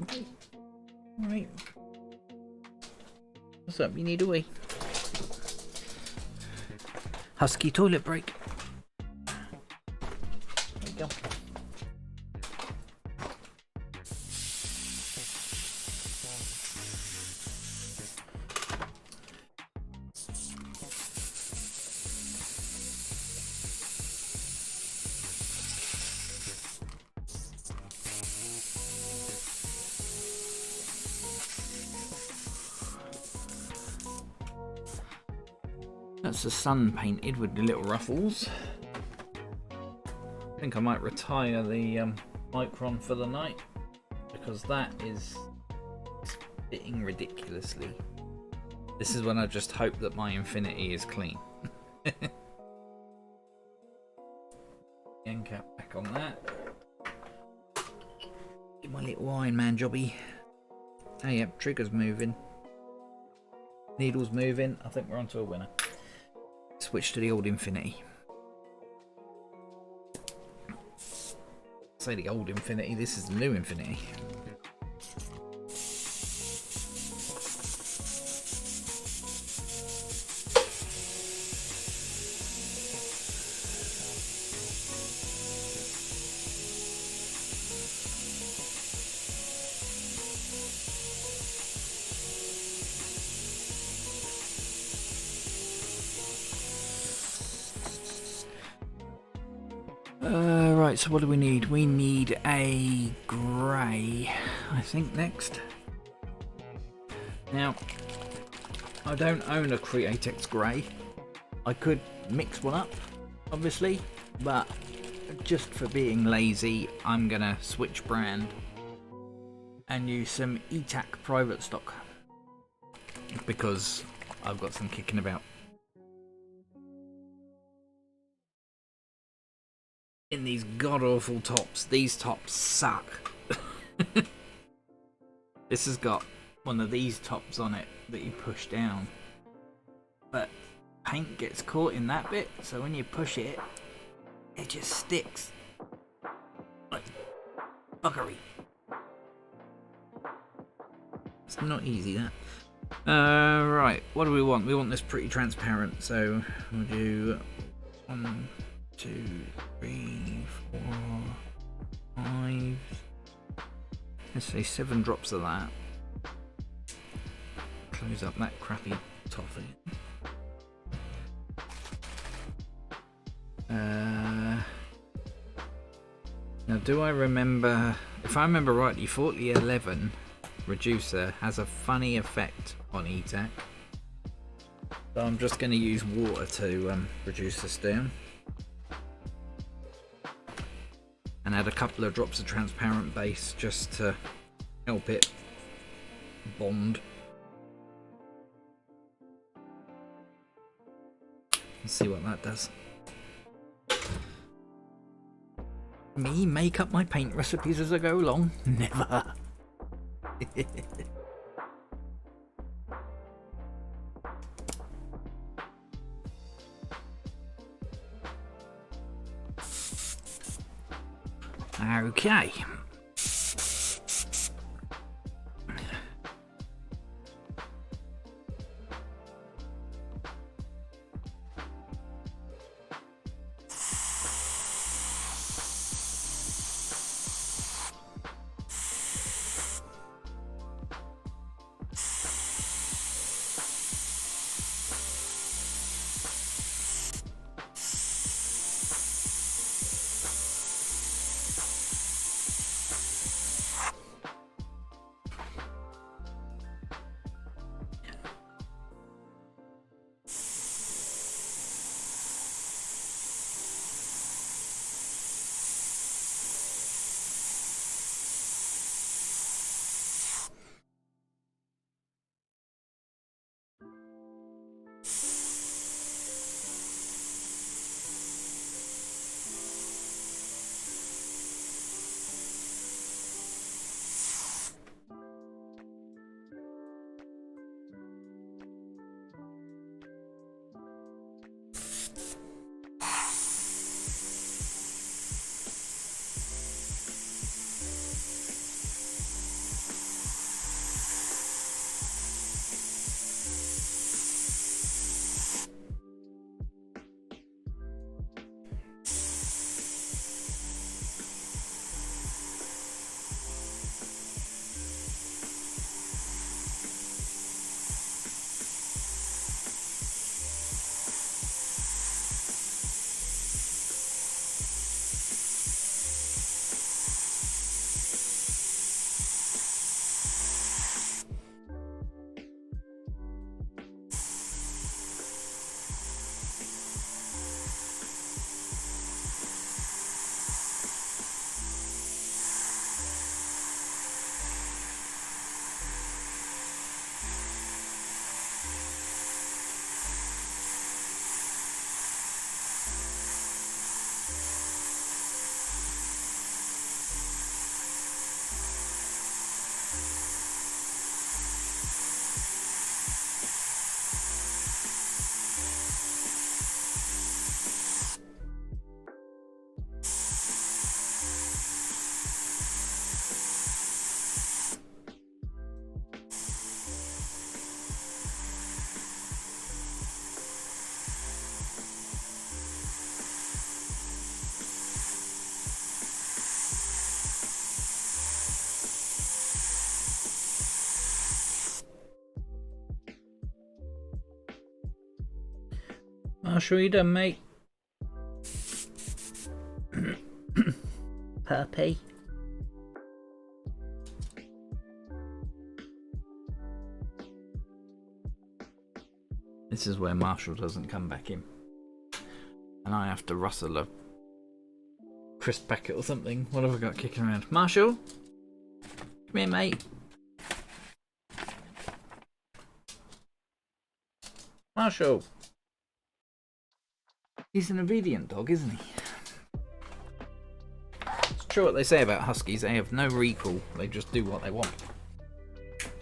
Okay. Alright. What's up? You need a wee? Husky toilet break. There you go. That's the sun painted with the little ruffles. think I might retire the Micron for the night, because that is fitting ridiculously. This is when I just hope that my Infinity is clean. End cap back on that. Get my little Iron Man jobby. Oh yep, trigger's moving. Needle's moving. I think we're onto a winner. Switch to the old Infinity. Say the old Infinity, this is the new Infinity. Right, so what do we need? We need a grey, I think, next. Now, I don't own a Createx grey. I could mix one up, obviously, but just for being lazy, I'm gonna switch brand and use some ETAC private stock because I've got some kicking about. In these god-awful tops. These tops suck. This has got one of these tops on it that you push down. But paint gets caught in that bit, so when you push it, it just sticks. Like buggery. It's not easy, that. Right, what do we want? We want this pretty transparent, so we'll do 1, 2, 3, 4, 5. Let's say 7 drops of that. Close up that crappy top again. Now, do I remember? If I remember rightly, 4011 reducer has a funny effect on ETAC. So I'm just going to use water to reduce this down. And add a couple of drops of transparent base just to help it bond. Let's see what that does. Me make up my paint recipes as I go along? Never. Okay. Marshall, you done, mate? Puppy. This is where Marshall doesn't come back in. And I have to rustle a crisp packet or something. What have I got kicking around? Marshall? Come here, mate. Marshall. He's an obedient dog, isn't he? It's true what they say about huskies. They have no recall. They just do what they want.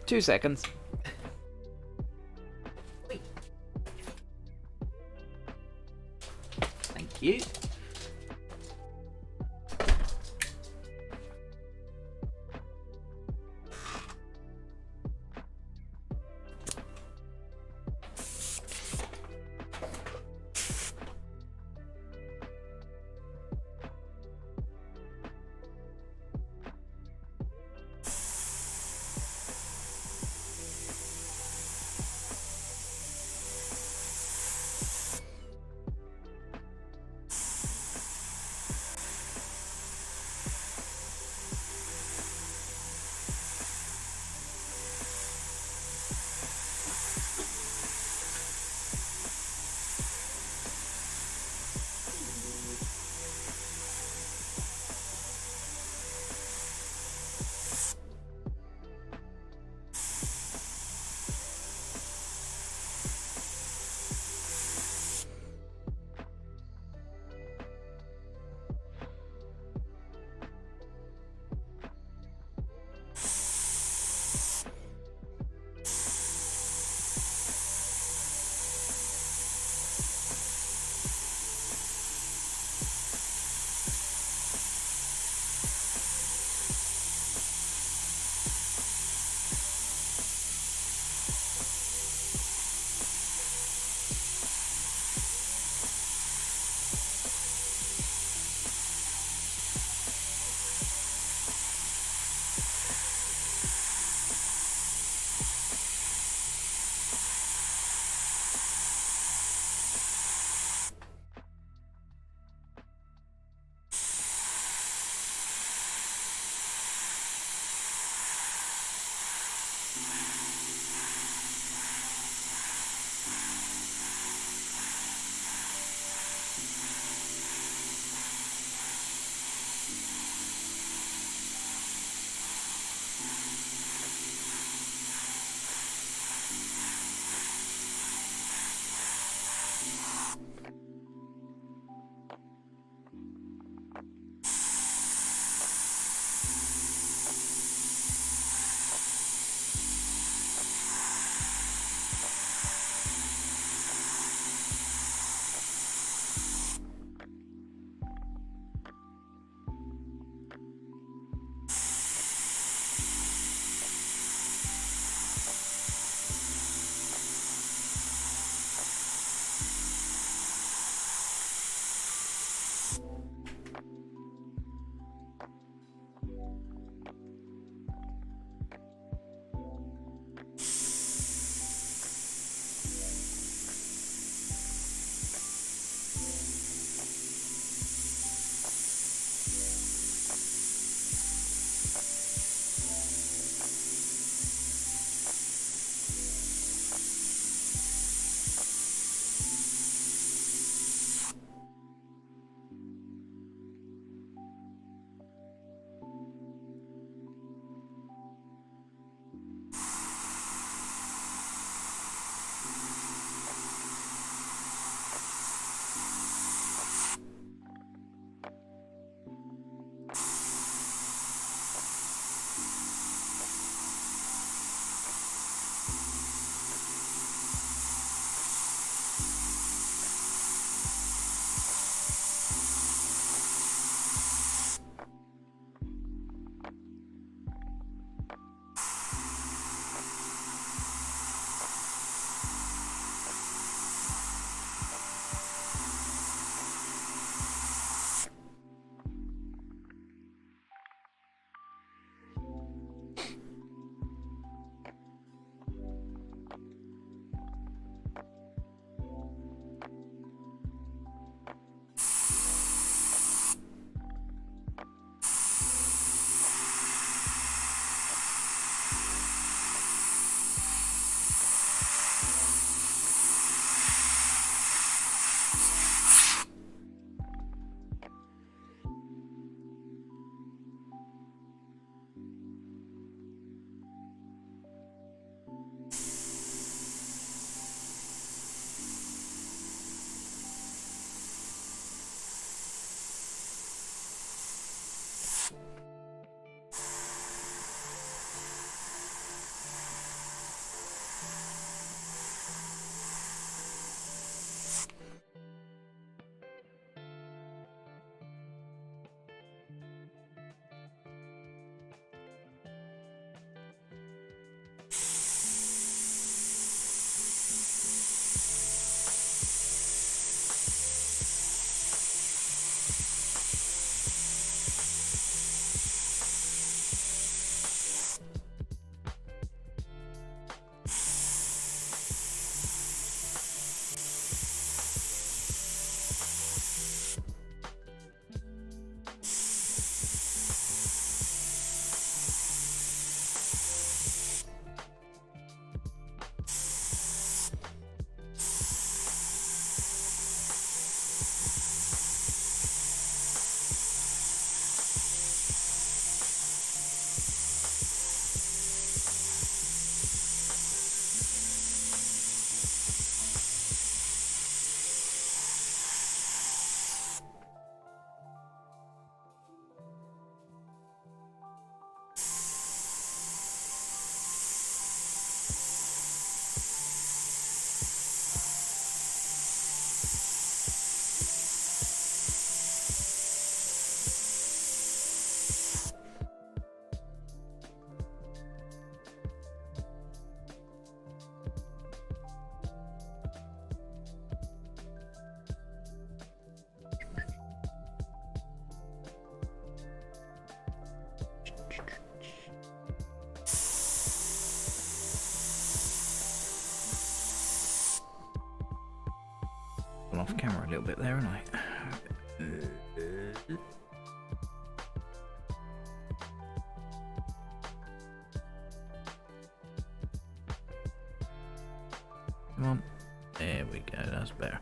2 seconds. Thank you. little bit there, haven't I? Come on. There we go, that's better.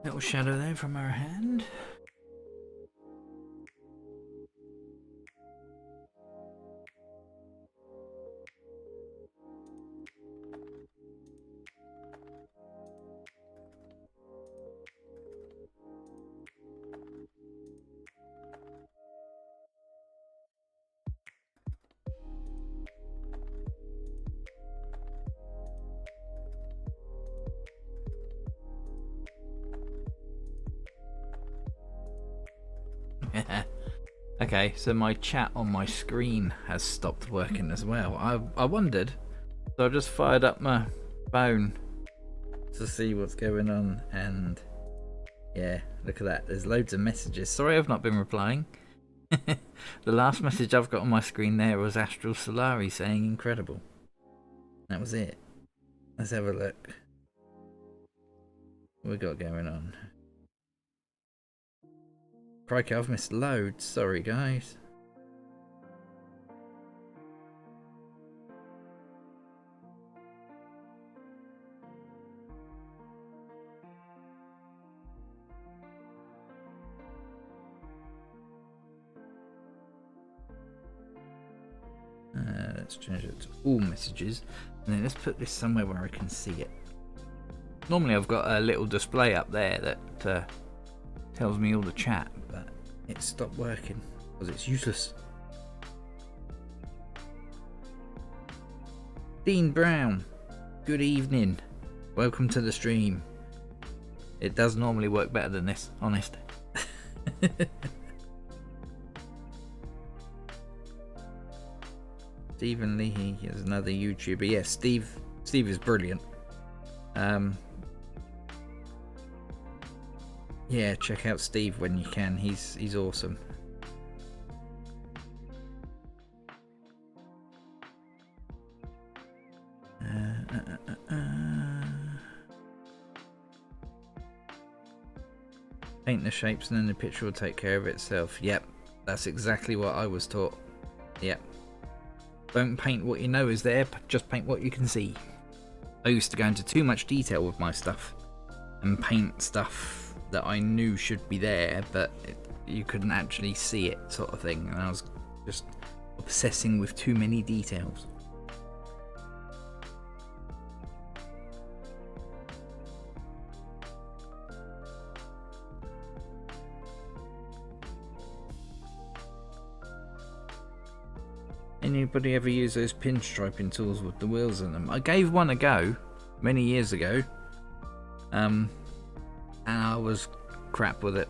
Little shadow there from our hand. Okay, so my chat on my screen has stopped working as well. I wondered, so I just fired up my phone to see what's going on, and yeah, look at that. There's loads of messages. Sorry I've not been replying. The last message I've got on my screen there was Astral Solari saying incredible. That was it. Let's have a look. What we got going on? Crikey, I've missed loads. Sorry, guys. Let's change it to all messages, and then let's put this somewhere where I can see it. Normally I've got a little display up there that tells me all the chat, but it stopped working because it's useless. Dean Brown, good evening. Welcome to the stream. It does normally work better than this, honest. Stephen Leahy is another YouTuber. Yeah, Steve is brilliant. Yeah, check out Steve when you can. He's awesome. Paint the shapes and then the picture will take care of itself. Yep, that's exactly what I was taught. Yep. Don't paint what you know is there, just paint what you can see. I used to go into too much detail with my stuff and paint stuff that I knew should be there, but you couldn't actually see it, sort of thing. And I was just obsessing with too many details. Anybody ever use those pinstriping tools with the wheels in them? I gave one a go many years ago, and I was crap with it.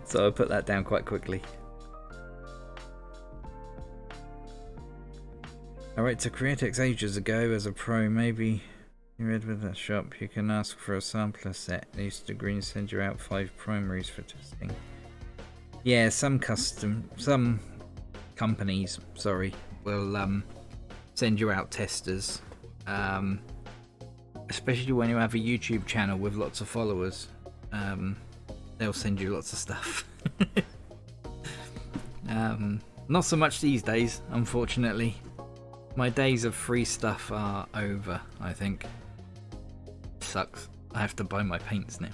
So I put that down quite quickly. I wrote to Createx ages ago as a pro. Maybe you read with that shop. You can ask for a sampler set. They used to agree and send you out 5 primaries for testing. Yeah, some companies, will send you out testers, especially when you have a YouTube channel with lots of followers. They'll send you lots of stuff. Not so much these days, unfortunately. My days of free stuff are over, I think. Sucks. I have to buy my paints now.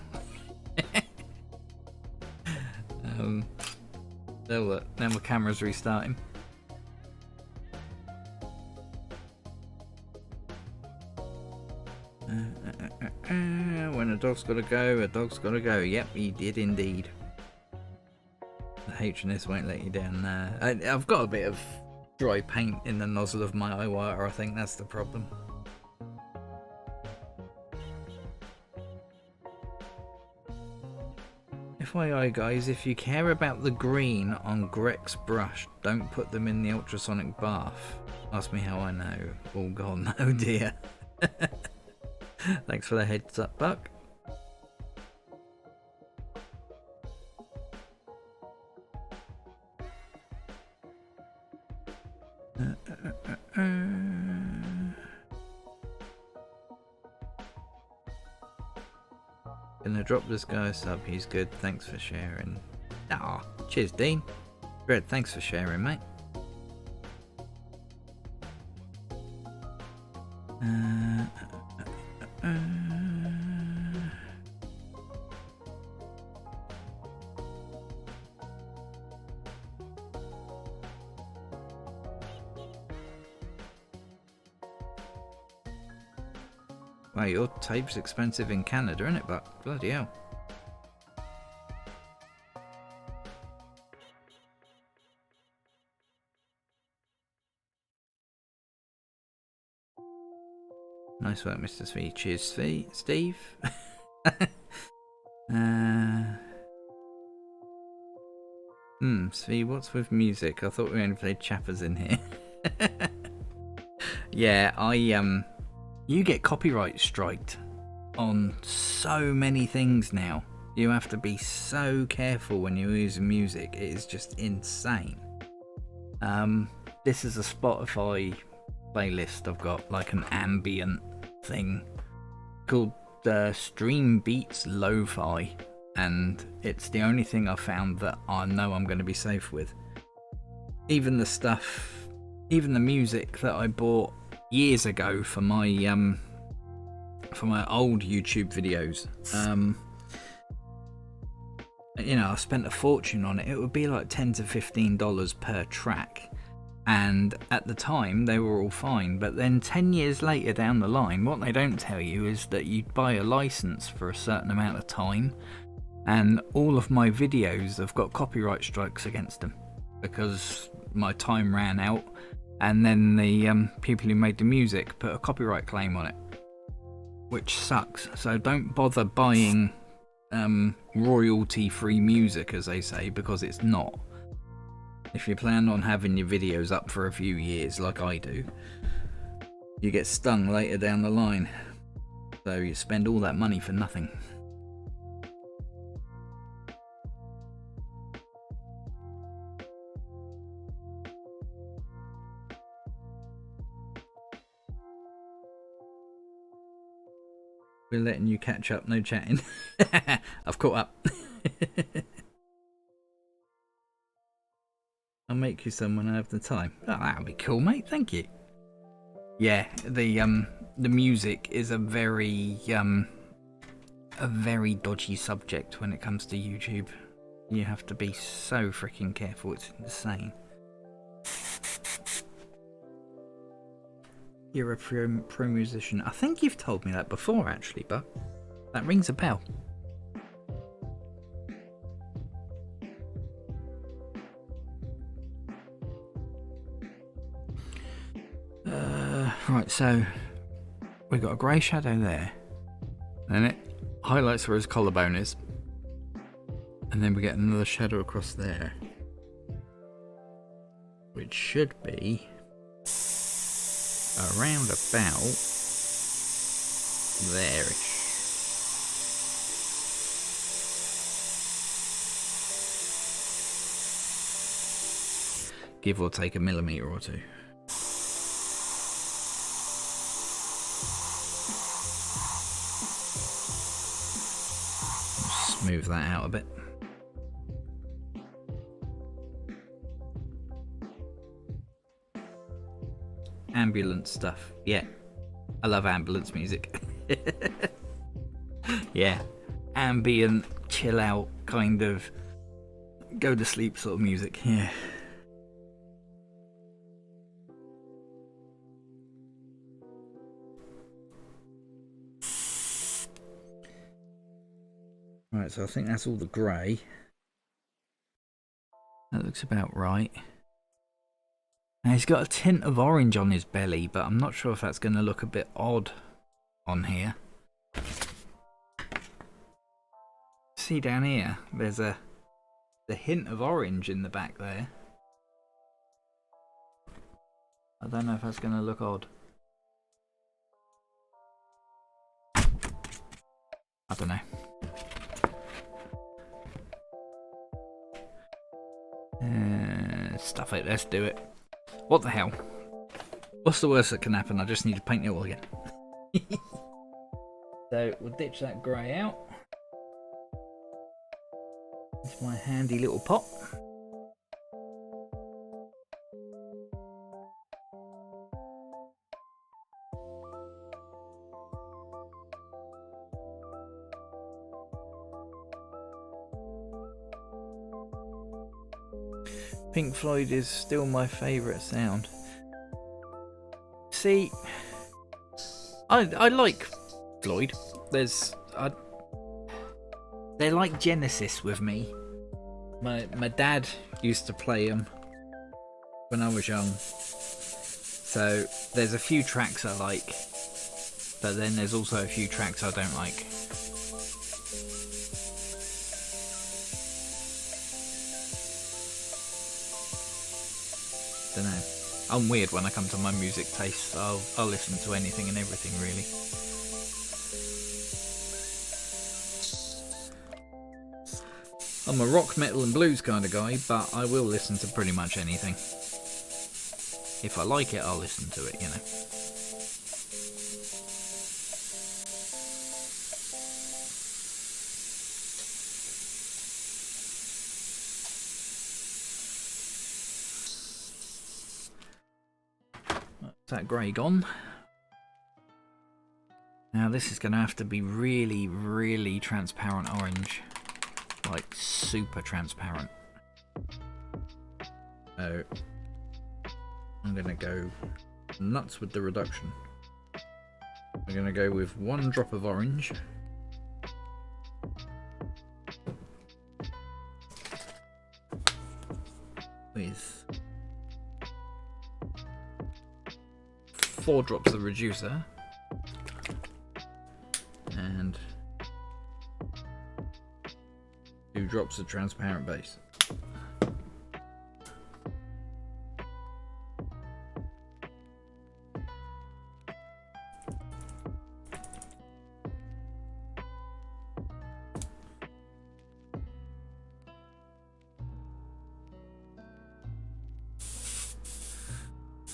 Look, now my camera's restarting. When a dog's gotta go, a dog's gotta go. Yep, he did indeed. The H&S won't let you down there. I've got a bit of dry paint in the nozzle of my eye water, I think that's the problem. FYI guys, if you care about the green on Greg's brush, don't put them in the ultrasonic bath. Ask me how I know. All gone. Oh dear. Thanks for the heads up, Buck. Gonna drop this guy a sub, he's good, thanks for sharing. Ah, cheers Dean. Red, thanks for sharing, mate. Wow, your tape's expensive in Canada, isn't it, Buck? Bloody hell. Nice work, Mr. Svee. Cheers, Steve. Svee, what's with music? I thought we only played chappers in here. Yeah, you get copyright striked on so many things now. You have to be so careful when you're using music. It is just insane. This is a Spotify playlist I've got, like an ambient thing called Stream Beats Lo-Fi, and it's the only thing I've found that I know I'm going to be safe with. Even the music that I bought years ago for my old YouTube videos, you know, I spent a fortune on it. It would be like $10 to $15 per track, And at the time, they were all fine. But then 10 years later down the line, what they don't tell you is that you buy a license for a certain amount of time. And all of my videos have got copyright strikes against them because my time ran out. And then the people who made the music put a copyright claim on it, which sucks. So don't bother buying royalty-free music, as they say, because it's not. If you plan on having your videos up for a few years, like I do, you get stung later down the line. So you spend all that money for nothing. We're letting you catch up, no chatting. I've caught up. I'll make you some when I have the time. Oh, that'll be cool, mate. Thank you. Yeah, the music is a very dodgy subject when it comes to YouTube. You have to be so freaking careful. It's insane. You're a pro musician. I think you've told me that before, actually, but that rings a bell. Right, so we've got a grey shadow there, and it highlights where his collarbone is, and then we get another shadow across there, which should be around about there-ish. Give or take a millimetre or two. Smooth that out a bit. Ambulance stuff. Yeah, I love ambulance music. Yeah, ambient, chill out, kind of go to sleep sort of music. Yeah. Right, so I think that's all the grey. That looks about right. Now he's got a tint of orange on his belly, but I'm not sure if that's going to look a bit odd on here. See down here, there's a hint of orange in the back there. I don't know if that's going to look odd. I don't know. Stuff it, let's do it. What the hell? What's the worst that can happen? I just need to paint it all again. So we'll ditch that grey out. It's my handy little pot. Pink Floyd is still my favourite sound. See, I like Floyd. They're like Genesis with me. My dad used to play them when I was young. So there's a few tracks I like, but then there's also a few tracks I don't like. Don't know. I'm weird when I come to my music taste. I'll listen to anything and everything, really. I'm a rock, metal and blues kind of guy, but I will listen to pretty much anything. If I like it, I'll listen to it, you know. That grey gone. Now this is going to have to be really, really transparent orange. Like super transparent. So I'm going to go nuts with the reduction. I'm going to go with 1 drop of orange. With 4 drops of reducer. And 2 drops of transparent base.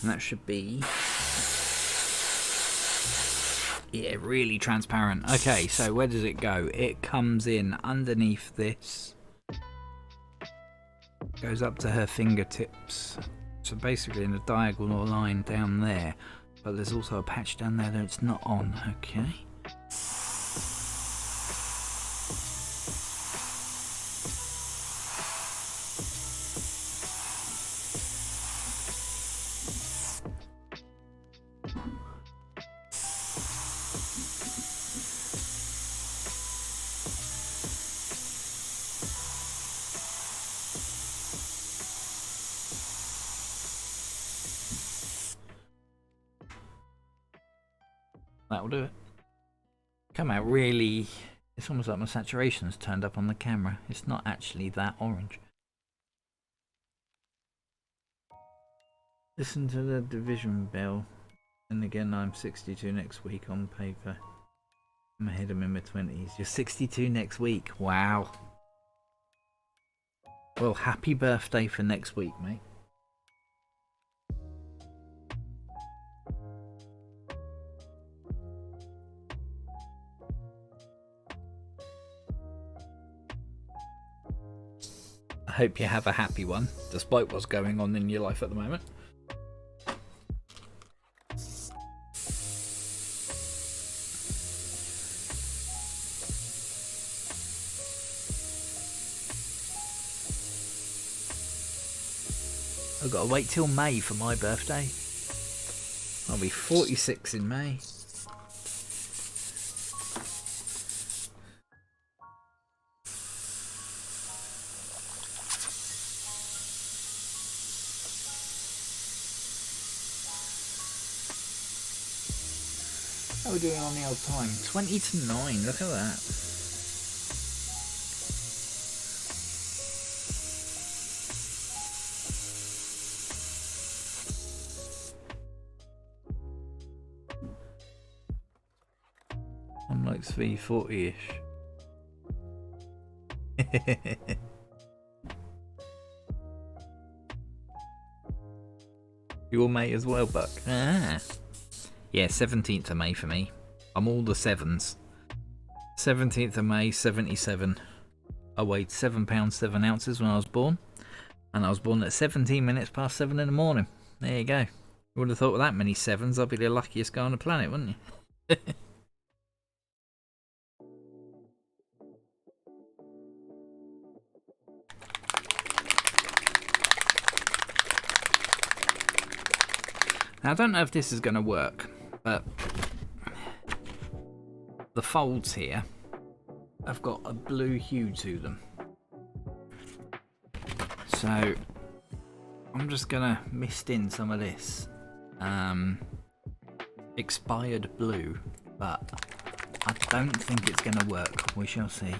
And that should be, yeah, really transparent. Okay, so where does it go? It comes in underneath this, goes up to her fingertips, so basically in a diagonal line down there, but there's also a patch down there that it's not on. Okay. That'll do it. Come out really, it's almost like my saturation's turned up on the camera. It's not actually that orange. Listen to the division bell. And again, I'm 62 next week on paper. I'm ahead of in my 20s. You're 62 next week. Wow. Well, happy birthday for next week, mate. I hope you have a happy one, despite what's going on in your life at the moment. I've got to wait till May for my birthday. I'll be 46 in May. How are we doing on the old time? 20 to 9, look at that. I'm like 340-ish. Your mate as well, Buck. Ah. Yeah, 17th of May for me. I'm all the 7s. 17th of May, 77. I weighed £7 7 ounces when I was born. And I was born at 17 minutes past 7 in the morning. There you go. You would have thought with that many 7s, I'd be the luckiest guy on the planet, wouldn't you? Now, I don't know if this is going to work, but the folds here have got a blue hue to them. So I'm just going to mist in some of this expired blue, but I don't think it's going to work. We shall see.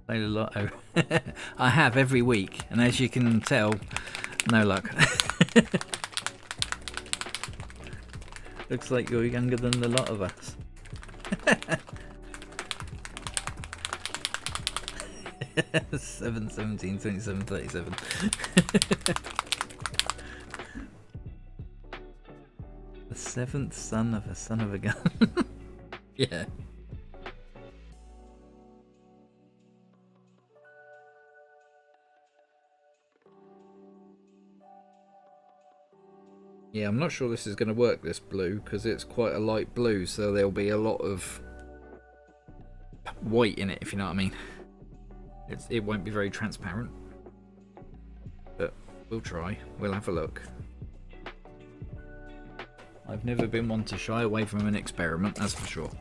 Play the lotto. I have every week, and as you can tell, no luck. Looks like you're younger than the lot of us. 7, 17, 27, 37. The 7th son of a gun. Yeah. Yeah, I'm not sure this is going to work, this blue, because it's quite a light blue, so there'll be a lot of white in it, if you know what I mean. It won't be very transparent. We'll try. We'll have a look. I've never been one to shy away from an experiment, that's for sure.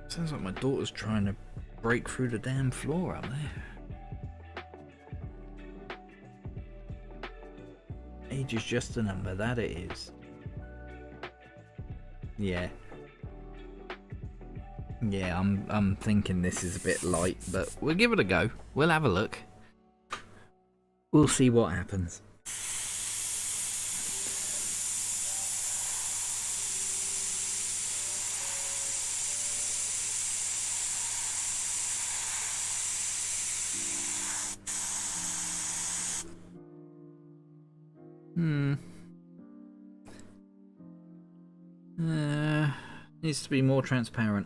Sounds like my daughter's trying to break through the damn floor out there. Age is just a number, that it is. Yeah. Yeah, I'm thinking this is a bit light, but we'll give it a go. We'll have a look. We'll see what happens. Needs to be more transparent.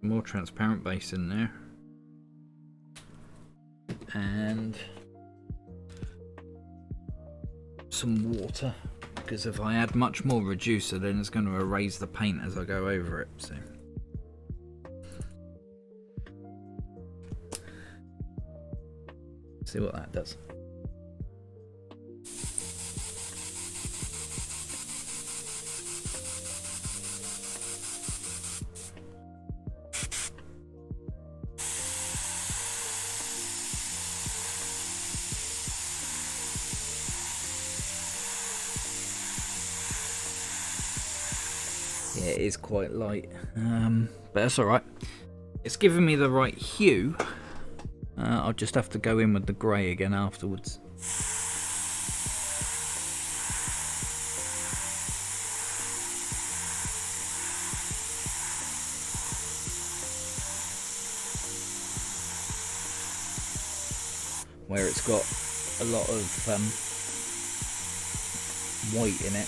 More transparent base in there. And some water, because if I add much more reducer then it's going to erase the paint as I go over it. So see what that does. Yeah, it is quite light, but that's alright. It's giving me the right hue. I'll just have to go in with the grey again afterwards. Where it's got a lot of white in it.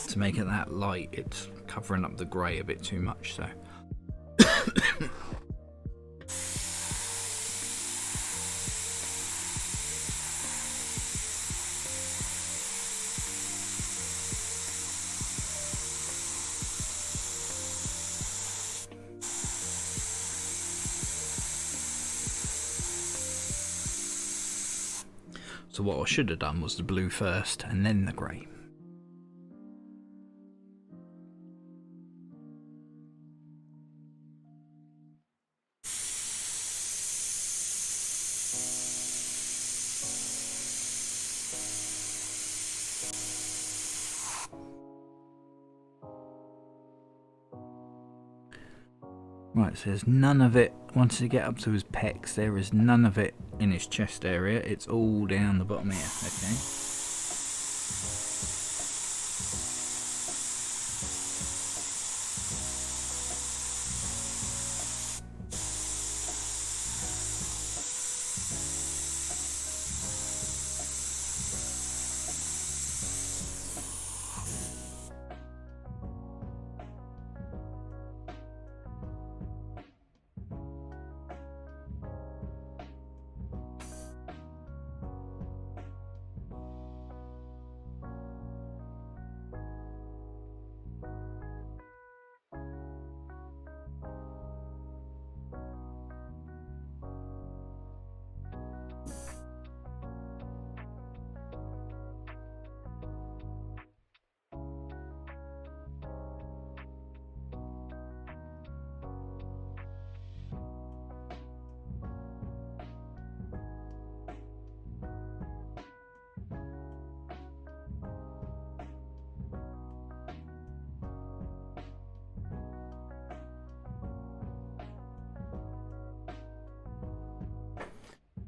To make it that light, it's covering up the grey a bit too much, so. So what I should have done was the blue first and then the grey. Right, so there's none of it, once you get up to his pecs, there is none of it in his chest area, it's all down the bottom here, okay?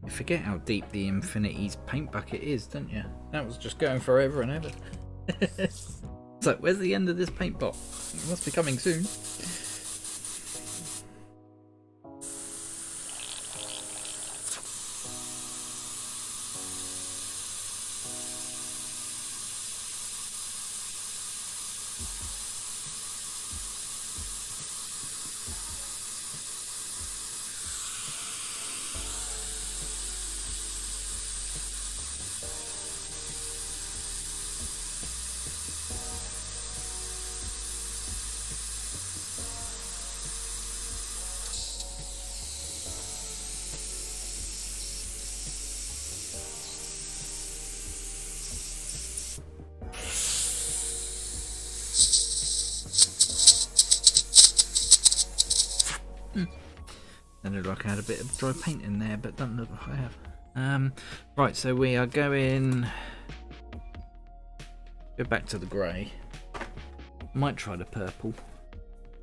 You forget how deep the Infinity's paint bucket is, don't you? That was just going forever and ever. It's like, where's the end of this paint pot? It must be coming soon. Sounded like I had a bit of dry paint in there, but doesn't look like I have. Right, so we are going... Go back to the grey. Might try the purple,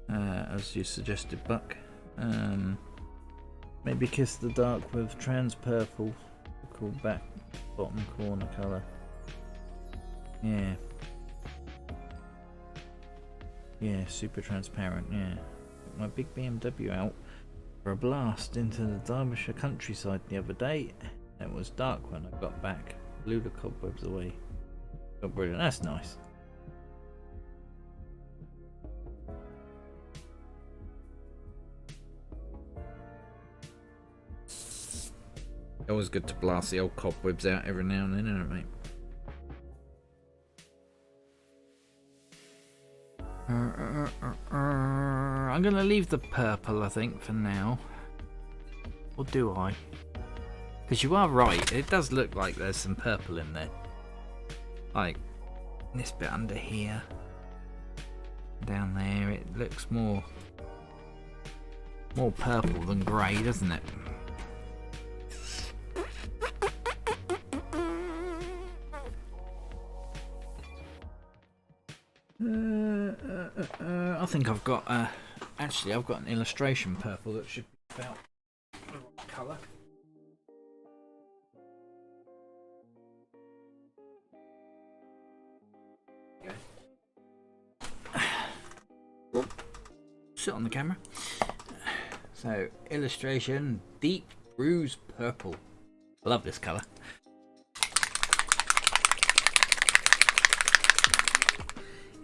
as you suggested, Buck. Maybe kiss the dark with trans purple. Cool back bottom corner colour. Yeah. Yeah, super transparent, yeah. Took my big BMW out for a blast into the Derbyshire countryside the other day. It was dark when I got back. Blew the cobwebs away. Oh, brilliant. That's nice. Always good to blast the old cobwebs out every now and then, isn't it, mate? I'm going to leave the purple, I think, for now. Or do I? Because you are right, it does look like there's some purple in there. Like, this bit under here. Down there, it looks more purple than grey, doesn't it? I think I've got actually I've got an illustration purple that should be about the right colour. Sit on the camera. So illustration, deep bruise purple. I love this colour.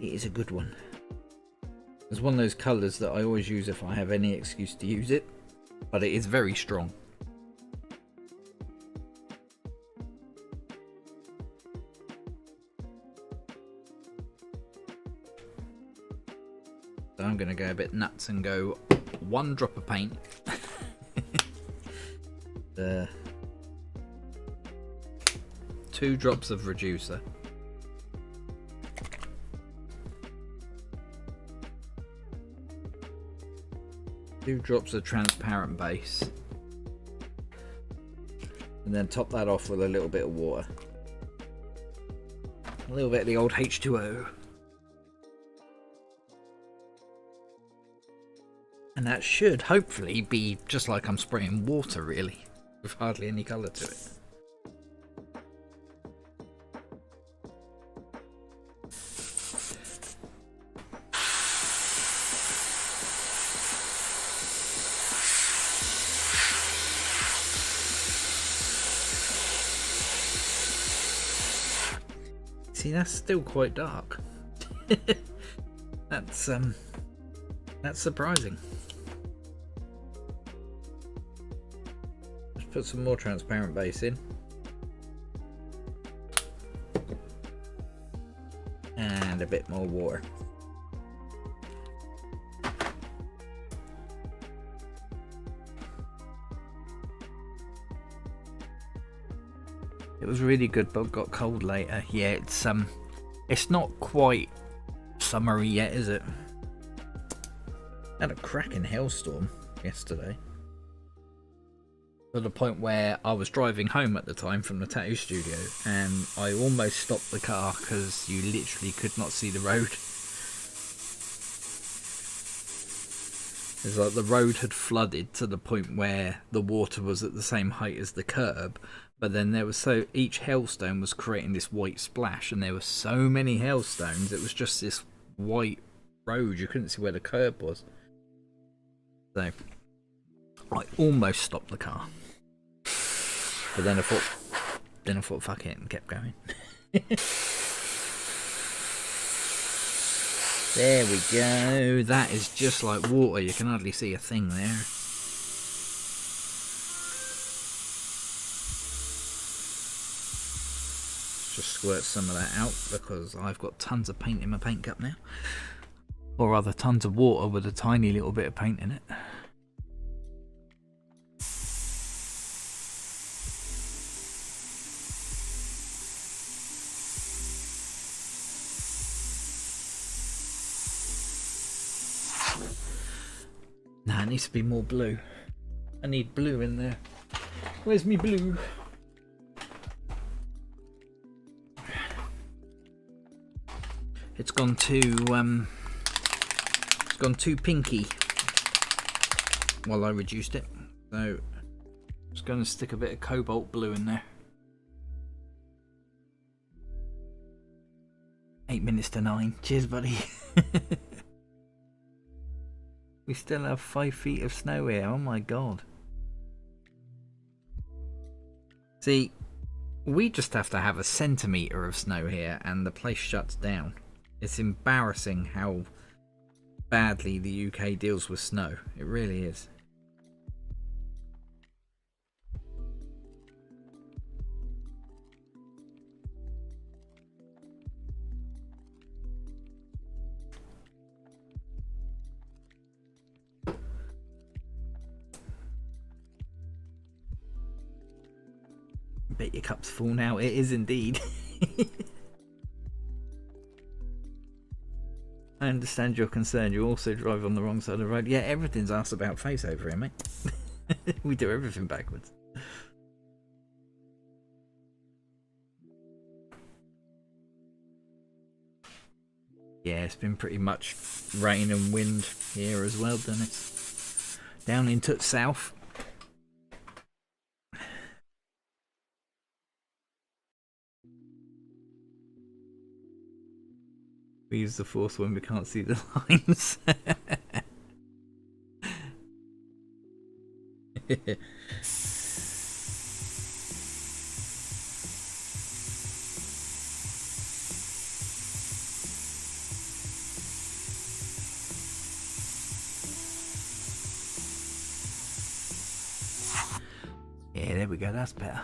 It is a good one. It's one of those colours that I always use if I have any excuse to use it, but it is very strong. So I'm going to go a bit nuts and go 1 drop of paint. 2 drops of reducer. 2 drops of transparent base, and then top that off with a little bit of water, a little bit of the old H2O, and that should hopefully be just like I'm spraying water, really, with hardly any colour to it. See, that's still quite dark. That's surprising. Let's put some more transparent base in. And a bit more water. It was really good, but got cold later. Yeah, it's not quite summery yet, is it? Had a cracking hailstorm yesterday, to the point where I was driving home at the time from the tattoo studio, and I almost stopped the car because you literally could not see the road. It's like the road had flooded to the point where the water was at the same height as the curb. But then there was each hailstone was creating this white splash, and there were so many hailstones, it was just this white road. You couldn't see where the curb was. So I almost stopped the car, but then I thought, fuck it, and kept going. There we go. That is just like water. You can hardly see a thing there. Just squirt some of that out because I've got tons of paint in my paint cup now, or rather tons of water with a tiny little bit of paint in it. Nah, it needs to be more blue. I need blue in there. Where's me blue? It's gone too pinky while I reduced it. So I'm just going to stick a bit of cobalt blue in there. 8 minutes to 9. Cheers, buddy. We still have 5 feet of snow here. Oh my god. See, we just have to have a centimetre of snow here and the place shuts down. It's embarrassing how badly the UK deals with snow. It really is. Bet your cup's full now. It is indeed. I understand your concern. You also drive on the wrong side of the road. Yeah, everything's asked about face over here, mate. We do everything backwards. Yeah, it's been pretty much rain and wind here as well, done it. Down into south. We use the force when we can't see the lines. Yeah, there we go, that's better.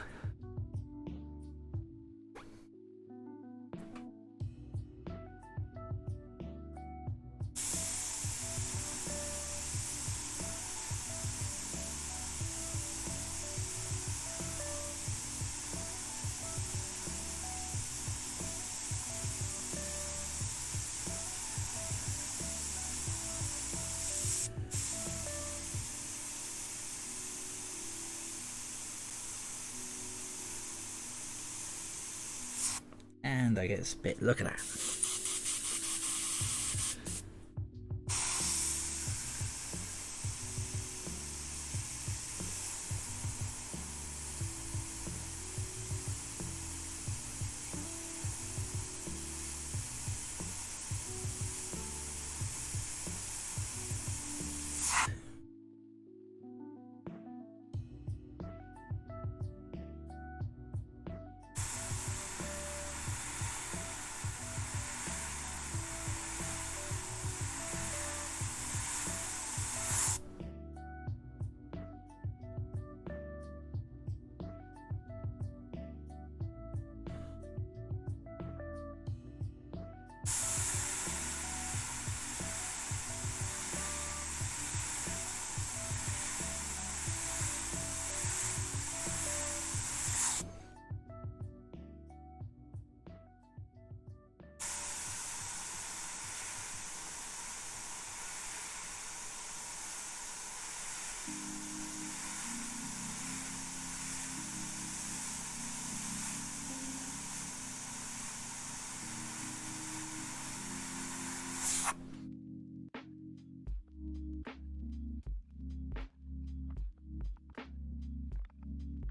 And I get spit. Look at that.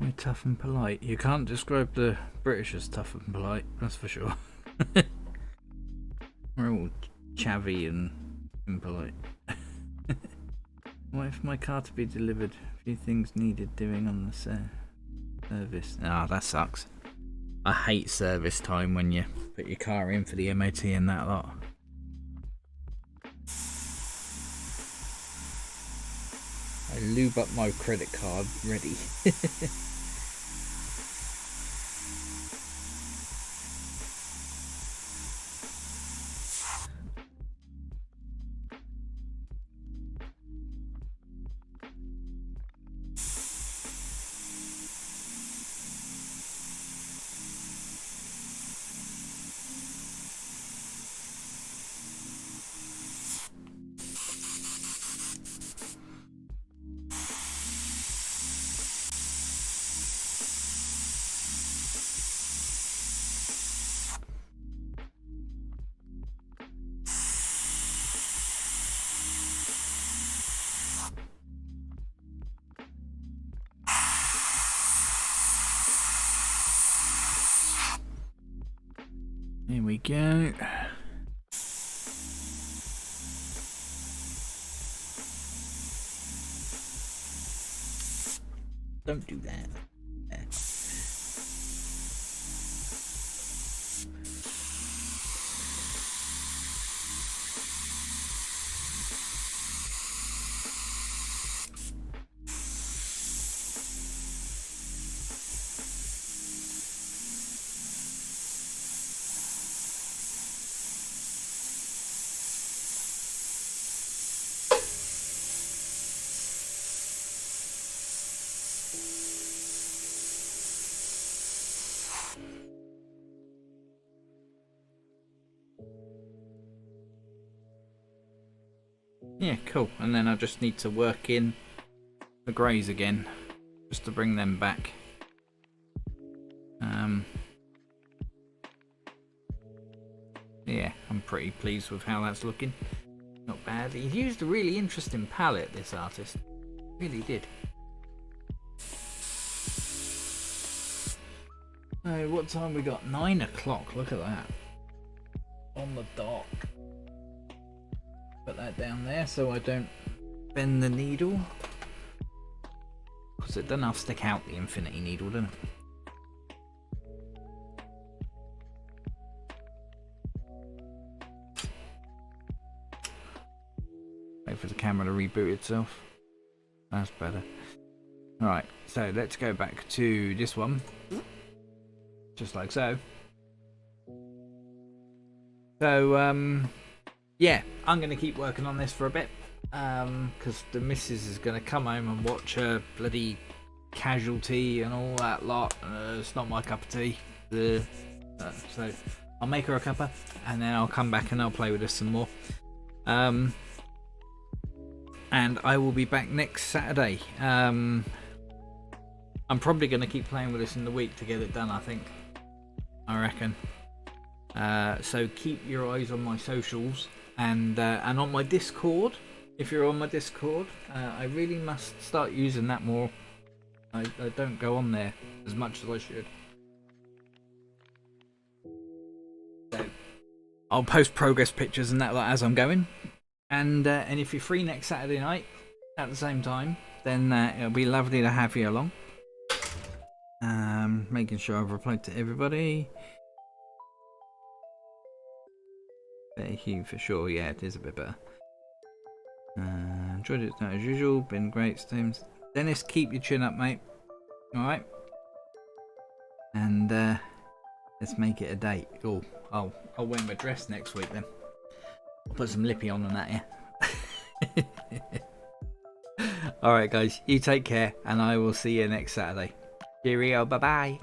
We're tough and polite. You can't describe the British as tough and polite, that's for sure. We're all chavvy and impolite. What if my car to be delivered? A few things needed doing on the service. Ah, that sucks. I hate service time when you put your car in for the MOT and that lot. I lube up my credit card ready. Here we go. Don't do that. Yeah, cool. And then I just need to work in the greys again, just to bring them back. Yeah, I'm pretty pleased with how that's looking. Not bad. He's used a really interesting palette, this artist. Really did. Oh, what time we got? 9 o'clock. Look at that. On the dot. Put that down there so I don't bend the needle. Because it doesn't have to stick out the infinity needle, doesn't it? Wait for the camera to reboot itself. That's better. Alright, so let's go back to this one. Just like so. So, yeah, I'm going to keep working on this for a bit. Because the missus is going to come home and watch her bloody Casualty and all that lot. It's not my cup of tea. So I'll make her a cuppa and then I'll come back and I'll play with this some more. And I will be back next Saturday. I'm probably going to keep playing with this in the week to get it done, I think. I reckon. So keep your eyes on my socials and on my Discord. If you're on my Discord, I really must start using that more. I don't go on there as much as I should. So I'll post progress pictures and that as I'm going. And if you're free next Saturday night at the same time, then it'll be lovely to have you along. Making sure I've replied to everybody. Thank you for sure. Yeah, it is a bit better. Enjoyed it as usual. Been great. Dennis, keep your chin up, mate. All right. And let's make it a date. Oh, I'll wear my dress next week then. I'll put some lippy on and that, yeah. Alright guys, you take care and I will see you next Saturday. Cheerio, bye bye.